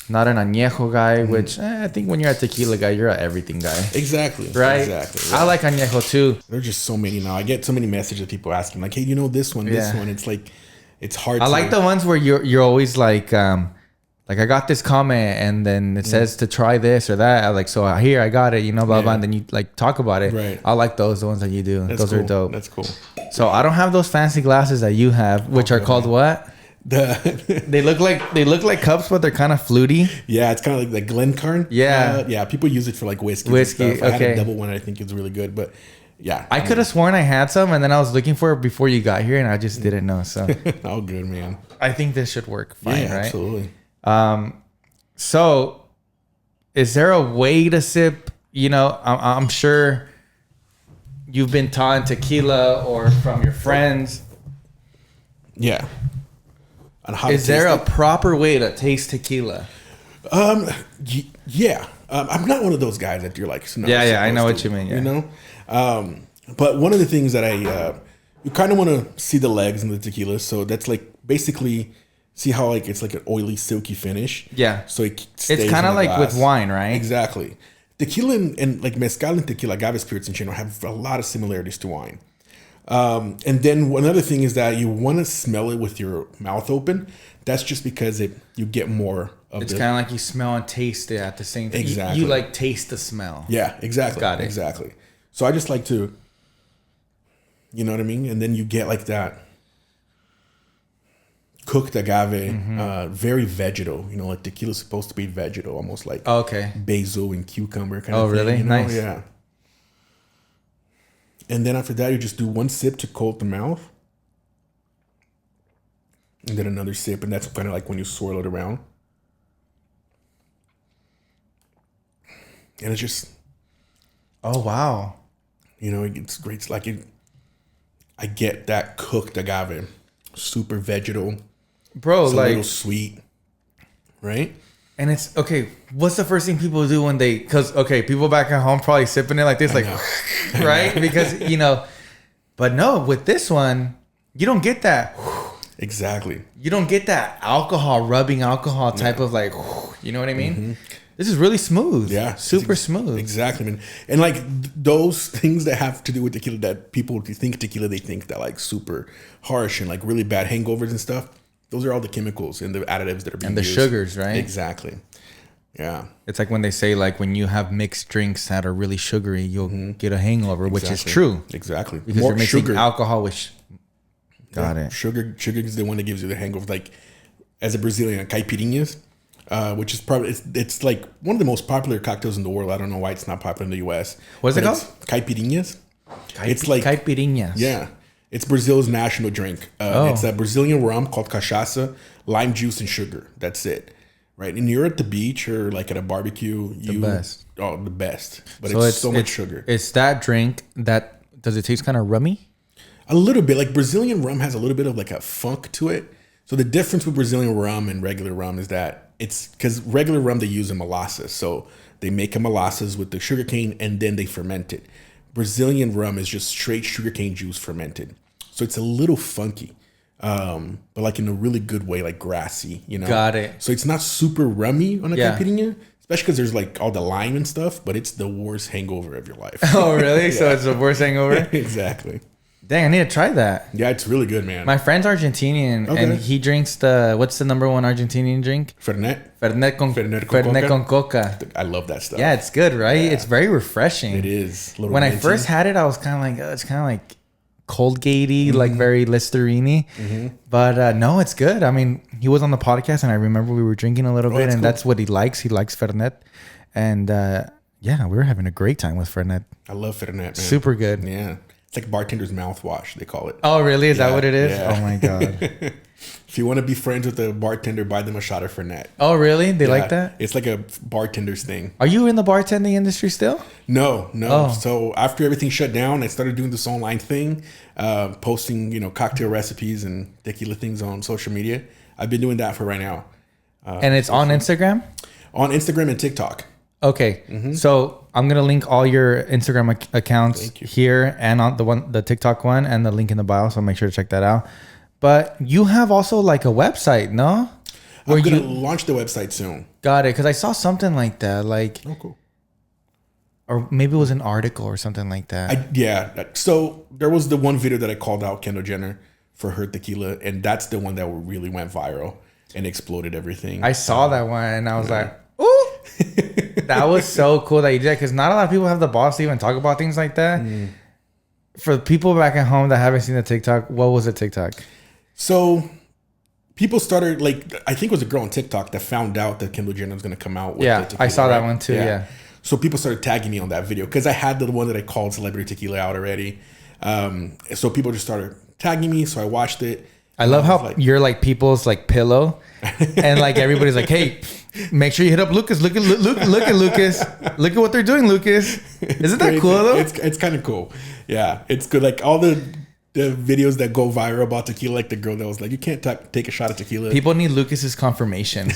not an añejo guy, which I think when you're a tequila guy, you're a everything guy. Exactly. Right? Exactly. Yeah. I like añejo too. There's just so many now. I get so many messages of people asking like, hey, this one, this one. It's like, it's hard I like the ones where you're always like I got this comment and then it says to try this or that. So here, I got it, blah, blah. And then you like talk about it. Right. I like the ones that you do. Those are dope. That's cool. So I don't have those fancy glasses that you have, which are called what? They look like cups, but they're kind of fluty. Yeah, it's kind of like the Glencairn. Yeah, people use it for like whiskey. Okay. I had a double one. I think it's really good, but yeah. I could have sworn I had some, and then I was looking for it before you got here, and I just didn't know. So all good, man. I think this should work fine, right? Absolutely. So is there a way to sip? I'm sure you've been taught tequila or from your friends. Yeah. Is there a proper way to taste tequila? Yeah. I'm not one of those guys that you're like, I know what you mean. Yeah. But one of the things that you kind of want to see the legs in the tequila. So that's like basically see how like it's like an oily, silky finish. Yeah. So it's kind of like with wine, right? Exactly. Tequila and like mezcal and tequila, agave spirits in general have a lot of similarities to wine. And then another thing is that you want to smell it with your mouth open. That's just because you get more of it's kind of like you smell and taste it at the same time. Exactly. You like taste the smell. Yeah, exactly. Got it. Exactly. So I just like to, you know what I mean? And then you get like that cooked agave, very vegetal. You know, like tequila's supposed to be vegetal, almost like basil and cucumber kind of thing. Oh, really? You know? Nice. Yeah. And then after that, you just do one sip to coat the mouth. And then another sip, and that's kind of like when you swirl it around. And it's just... Oh, wow. You know, it's great. It's like I get that cooked agave. Super vegetal. Bro, it's like... a little sweet. Right? And it's... Okay, what's the first thing people do when they... Because, okay, people back at home probably sipping it like this, like... Right? Because, you know... But no, with this one, you don't get that... Exactly. You don't get that rubbing alcohol type of like, you know what I mean? Mm-hmm. This is really smooth. Yeah. Super smooth. Exactly, man. And like those things that have to do with tequila that people think tequila, they think that like super harsh and like really bad hangovers and stuff. Those are all the chemicals and the additives that are being and the used. Sugars, right? Exactly. Yeah. It's like when they say like when you have mixed drinks that are really sugary, you'll get a hangover, which is true. Exactly. Because you're mixing alcohol with... Got it. Sugar is the one that gives you the hangover. Like as a Brazilian, caipirinhas, which is probably it's like one of the most popular cocktails in the world. I don't know why it's not popular in the U.S. What's it called? Caipirinhas. It's like caipirinhas. Yeah, it's Brazil's national drink. It's a Brazilian rum called cachaça, lime juice, and sugar. That's it. Right, and you're at the beach or like at a barbecue. The best. Oh, the best. But so it's so much sugar. It's that drink that does it taste kind of rummy? A little bit. Like Brazilian rum has a little bit of like a funk to it. So the difference with Brazilian rum and regular rum is that it's because regular rum, they use a molasses. So they make a molasses with the sugarcane and then they ferment it. Brazilian rum is just straight sugarcane juice fermented. So it's a little funky, but like in a really good way, like grassy, you know? Got it. So it's not super rummy on a caipirinha, especially because there's like all the lime and stuff, but it's the worst hangover of your life. Oh, really? So it's the worst hangover? Exactly. Dang, I need to try that. Yeah, it's really good, man. My friend's Argentinian, and he drinks what's the number one Argentinian drink? Fernet con coca. I love that stuff. Yeah, it's good, right? Yeah. It's very refreshing. It is. When I first had it, I was kind of like, it's kind of like Colgate-y, like very Listerine-y. But no, it's good. I mean, he was on the podcast, and I remember we were drinking a little bit, and that's what he likes. He likes Fernet. And yeah, we were having a great time with Fernet. I love Fernet, man. Super good. Yeah. It's like bartender's mouthwash, they call it. Oh, really? Is that what it is? Yeah. Oh, my God. If you want to be friends with a bartender, buy them a shot of Fernet. Oh, really? They like that? It's like a bartender's thing. Are you in the bartending industry still? No. Oh. So after everything shut down, I started doing this online thing, posting, cocktail recipes and tequila things on social media. I've been doing that for right now. And it's on Instagram? On Instagram and TikTok. Okay, so I'm gonna link all your Instagram accounts here and on the TikTok one, and the link in the bio. So make sure to check that out. But you have also like a website, no? I'm gonna launch the website soon. Got it, because I saw something like that, like cool. Or maybe it was an article or something like that. So there was the one video that I called out Kendall Jenner for her tequila, and that's the one that really went viral and exploded everything. I saw that one, and I was like, ooh. That was so cool that you did, because not a lot of people have the balls to even talk about things like that. For people back at home that haven't seen the TikTok, what was the TikTok? So people started, like, I think it was a girl on TikTok that found out that Kendall Jenner was going to come out with the tequila, I saw that one too. Yeah. So people started tagging me on that video because I had the one that I called Celebrity Tequila out already. So people just started tagging me. So I watched it. I love how you're like people's like pillow, and like everybody's like, hey, make sure you hit up Lucas. Look at Lucas. Look at what they're doing, Lucas. Isn't that cool though? It's kind of cool. Yeah, it's good. Like all the videos that go viral about tequila, like the girl that was like, you can't take a shot of tequila. People need Lucas's confirmation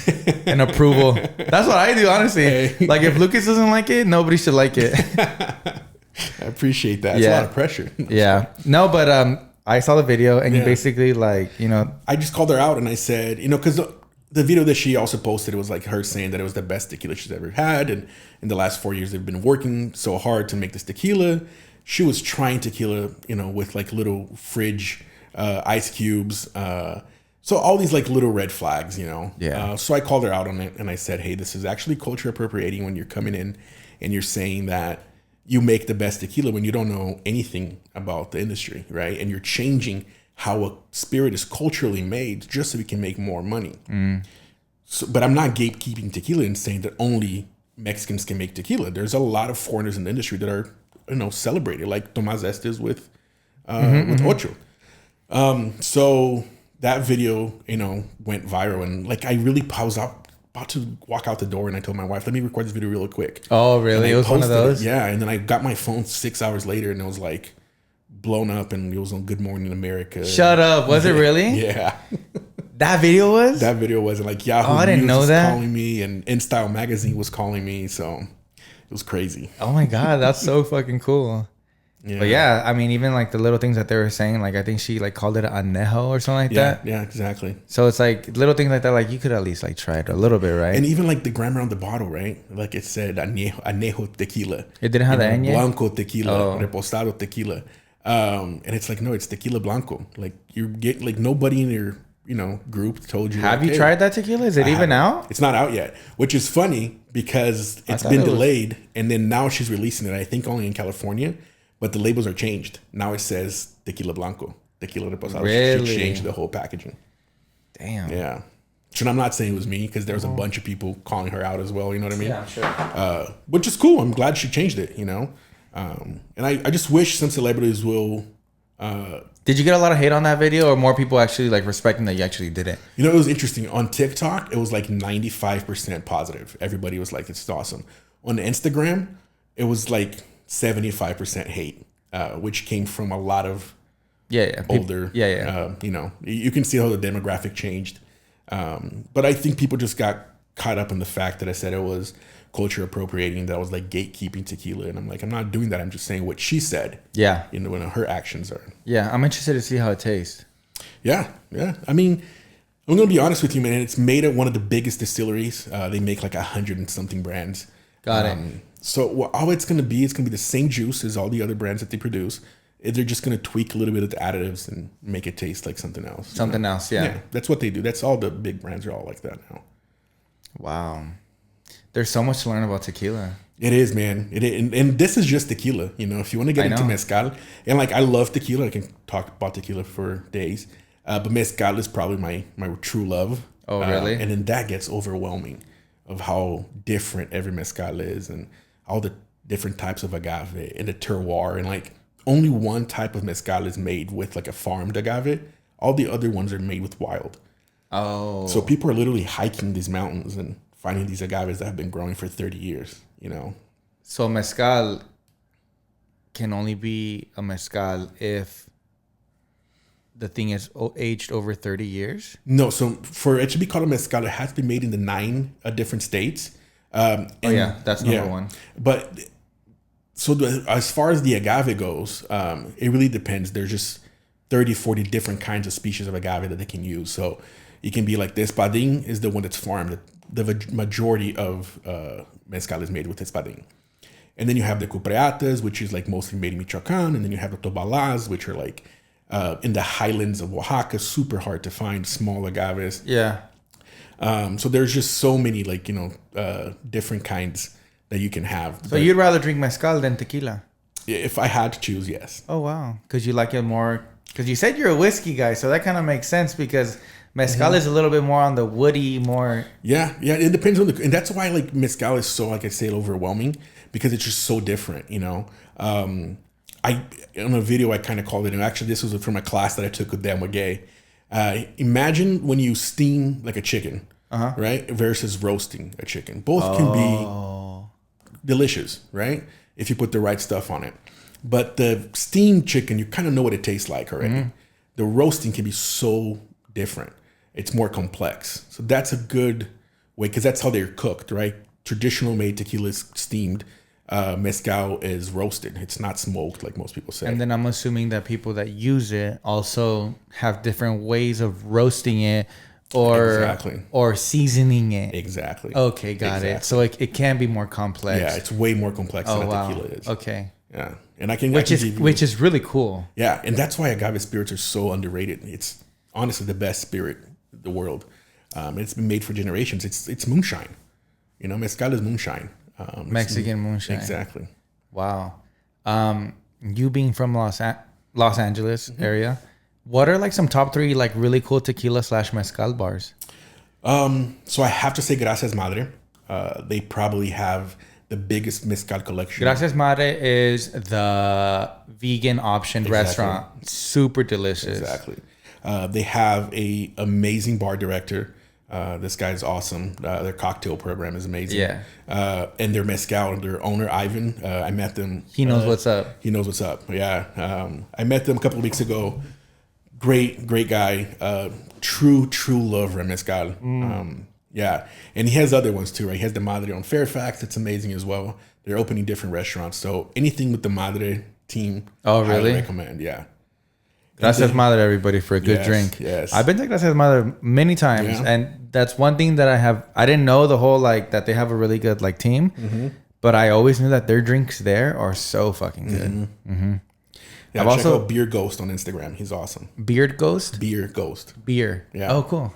and approval. That's what I do, honestly. Hey. Like if Lucas doesn't like it, nobody should like it. I appreciate that. It's a lot of pressure. Yeah. No, but I saw the video, and you basically like, I just called her out and I said, because the video that she also posted, it was like her saying that it was the best tequila she's ever had. And in the last 4 years, they've been working so hard to make this tequila. she was trying tequila, with like little fridge ice cubes. So all these like little red flags, Yeah. So I called her out on it and I said, hey, this is actually culture appropriating when you're coming in and you're saying that you make the best tequila when you don't know anything about the industry, right? And you're changing how a spirit is culturally made just so we can make more money. So, but I'm not gatekeeping tequila and saying that only Mexicans can make tequila. There's a lot of foreigners in the industry that are, celebrated, like Tomás Estes with Ocho. So that video, went viral, and like I was about to walk out the door, and I told my wife, "Let me record this video real quick." Oh, really? It was one of those? Yeah, and then I got my phone 6 hours later, and it was like blown up, and it was on Good Morning America. Shut up! Was it really? Yeah. That video was? That video was, like, Yahoo I didn't News know was that. calling me, and InStyle magazine was calling me, so it was crazy. Oh my god, that's so fucking cool. Yeah. But yeah, I mean, even like the little things that they were saying, like I think she like called it an anejo or something like that. Yeah, exactly. So it's like little things like that, like you could at least like try it a little bit, right? And even like the grammar on the bottle, right? Like it said anejo tequila. It didn't have the añe? Blanco tequila, Oh. reposado tequila. And it's like, no, it's tequila blanco. Like you get like nobody in your group told you. Have like, you hey, tried that tequila? Is it even out? It's not out yet, which is funny because it's thought been it was- delayed, and then now she's releasing it. I think only in California, but the labels are changed. Now it says tequila blanco, tequila reposado. Really? She changed the whole packaging. Damn. Yeah. So I'm not saying it was me because there was a bunch of people calling her out as well. You know what I mean? Yeah, I'm sure. Which is cool. I'm glad she changed it. And I just wish some celebrities will. Did you get a lot of hate on that video, or more people actually like respecting that you actually did it? It was interesting. On TikTok, it was like 95% positive. Everybody was like, "This is awesome." On Instagram, it was like 75% hate, which came from a lot of Yeah. older. Yeah. You can see how the demographic changed. But I think people just got caught up in the fact that I said it was culture appropriating, that I was like gatekeeping tequila, and I'm like, I'm not doing that. I'm just saying what she said. Yeah. When her actions are. Yeah. I'm interested to see how it tastes. Yeah. I mean, I'm gonna be honest with you, man. It's made at one of the biggest distilleries. They make like 100 and something brands. Got it. So all it's gonna be the same juice as all the other brands that they produce. They're just gonna tweak a little bit of the additives and make it taste like something else. Something else. Yeah. That's what they do. That's all the big brands are all like that now. Wow. There's so much to learn about tequila. It is, man. And this is just tequila. If you want to get into mezcal, and like I love tequila, I can talk about tequila for days. But mezcal is probably my true love. Oh, really? And then that gets overwhelming of how different every mezcal is, and all the different types of agave and the terroir, and like only one type of mezcal is made with like a farmed agave. All the other ones are made with wild. Oh. So people are literally hiking these mountains and finding these agaves that have been growing for 30 years, So mezcal can only be a mezcal if the thing is aged over 30 years? No, so for it to be called a mezcal, it has to be made in the 9 different states. That's number one. But so as far as the agave goes, it really depends. There's just 30, 40 different kinds of species of agave that they can use. So it can be like the espadín is the one that's farmed. The majority of mezcal is made with espadín. And then you have the cupreatas, which is like mostly made in Michoacán. And then you have the tobalas, which are like in the highlands of Oaxaca, super hard to find, small agaves. Yeah. So there's just so many different kinds that you can have. So you'd rather drink mezcal than tequila? If I had to choose, yes. Oh, wow. Because you like it more. Because you said you're a whiskey guy, so that kind of makes sense because mezcal is a little bit more on the woody, more. Yeah. It depends on and that's why like mezcal is so, like I say, overwhelming, because it's just so different. On a video I kind of called it, and actually this was from a class that I took with Dan Wagay. Imagine when you steam like a chicken, right, versus roasting a chicken. Both can be delicious, right, if you put the right stuff on it. But the steamed chicken, you kind of know what it tastes like already. The roasting can be so different. It's more complex. So that's a good way, because that's how they're cooked, right? Traditional made tequila is steamed. Mezcal is roasted. It's not smoked like most people say. And then I'm assuming that people that use it also have different ways of roasting it or seasoning it. Exactly. Okay, got it. So it can be more complex. Yeah, it's way more complex than a tequila is. Okay. Yeah. And I can which is really cool. Yeah, and that's why agave spirits are so underrated. It's honestly the best spirit in the world. It's been made for generations. It's moonshine. You know, mezcal is moonshine. Mexican moonshine. Exactly. Wow. You being from Los Angeles area, what are like some top 3 like really cool tequila / mezcal bars? So I have to say Gracias Madre. They probably have the biggest mezcal collection. Gracias Madre is the vegan optioned restaurant. Super delicious. Exactly. They have a amazing bar director. This guy's awesome. Their cocktail program is amazing. Yeah. And their mezcal, their owner Ivan, I met them. He knows what's up. He knows what's up. Yeah. I met them a couple of weeks ago. Great guy. True lover of mezcal. Yeah. And he has other ones too, right? He has the Madre on Fairfax. It's amazing as well. They're opening different restaurants. So anything with the Madre team, oh, really? I recommend. Yeah. Gracias Madre, everybody, for a good drink. Yes. I've been to Gracias Madre many times, and that's one thing that I didn't know the whole like that they have a really good like team, but I always knew that their drinks there are so fucking good. Yeah, I've check also out Beer Ghost on Instagram. He's awesome. Beard Ghost. Beer Ghost. Beer. Yeah. Oh, cool.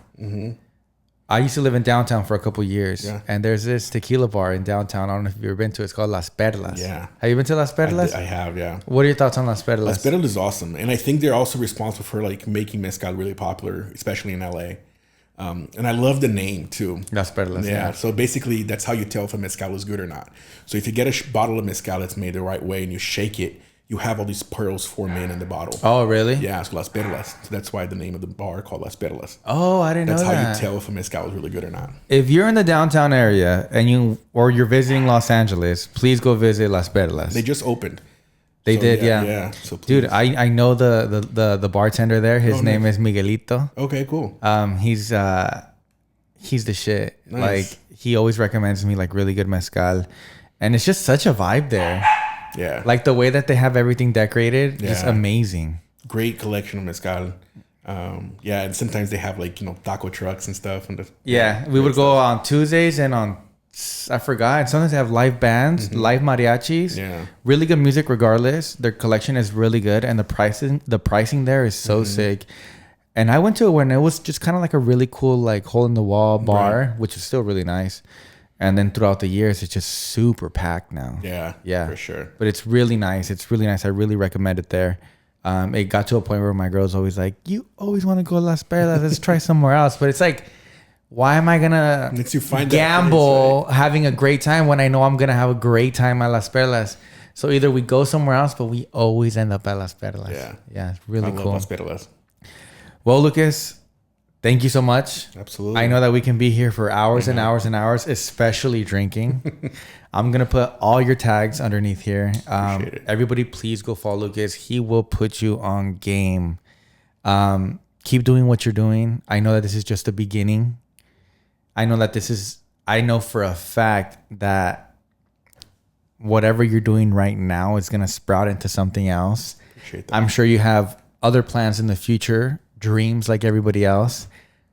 I used to live in downtown for a couple years, and there's this tequila bar in downtown. I don't know if you've ever been to it. It's called Las Perlas. Yeah. Have you been to Las Perlas? I have, yeah. What are your thoughts on Las Perlas? Las Perlas is awesome. And I think they're also responsible for like making mezcal really popular, especially in LA. And I love the name too. Las Perlas. Yeah. So basically that's how you tell if a mezcal is good or not. So if you get a bottle of mezcal that's made the right way and you shake it, you have all these pearls forming in the bottle. Oh, really? Yeah, it's Las Perlas. So that's why the name of the bar called Las Perlas. Oh, I didn't know that. That's how you tell if a mezcal is really good or not. If you're in the downtown area and you're visiting Los Angeles, please go visit Las Perlas. They just opened. They did. So dude, I know the bartender there. His name is Miguelito. Okay, cool. He's the shit. Nice. Like he always recommends me like really good mezcal, and it's just such a vibe there. Yeah. Like the way that they have everything decorated, just amazing. Great collection of mezcal. Yeah, and sometimes they have like, taco trucks and stuff. And we would go on Tuesdays and on, I forgot. And sometimes they have live bands, live mariachis. Yeah. Really good music regardless. Their collection is really good. And the pricing there is so sick. And I went to it when it was just kind of like a really cool, like hole in the wall bar, which is still really nice. And then throughout the years, it's just super packed now. Yeah, for sure. But it's really nice. It's really nice. I really recommend it there. It got to a point where my girl's always like, you always want to go to Las Perlas. Let's try somewhere else. But it's like, why am I going to gamble having a great time when I know I'm going to have a great time at Las Perlas? So either we go somewhere else, but we always end up at Las Perlas. Yeah, it's really cool. Las Perlas. Well, Lucas, thank you so much. Absolutely. I know that we can be here for hours and hours and hours, especially drinking. I'm going to put all your tags underneath here. Everybody, please go follow Lucas. He will put you on game. Keep doing what you're doing. I know that this is just the beginning. I know for a fact that whatever you're doing right now is going to sprout into something else. Appreciate that. I'm sure you have other plans in the future, dreams like everybody else.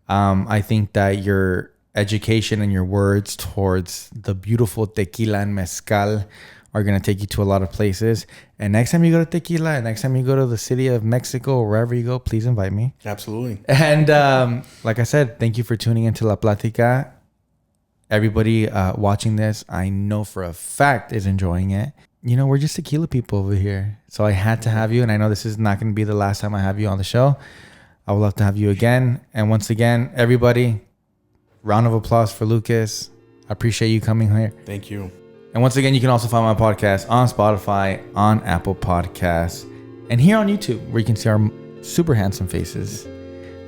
I think that your education and your words towards the beautiful tequila and mezcal are going to take you to a lot of places. And next time you go to Tequila, and next time you go to the city of Mexico or wherever you go, please invite me. Absolutely. And like I said, thank you for tuning into La Platica. Everybody watching this, I know for a fact is enjoying it. We're just tequila people over here. So I had to have you. And I know this is not going to be the last time I have you on the show. I would love to have you again. And once again, everybody, round of applause for Lucas. I appreciate you coming here. Thank you. And once again, you can also find my podcast on Spotify, on Apple Podcasts, and here on YouTube, where you can see our super handsome faces.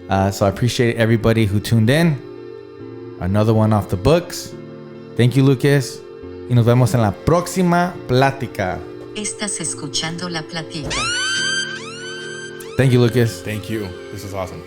So I appreciate everybody who tuned in. Another one off the books. Thank you, Lucas. Y nos vemos en la próxima plática. Estás escuchando La Platica. Thank you, Lucas. Thank you. This is awesome.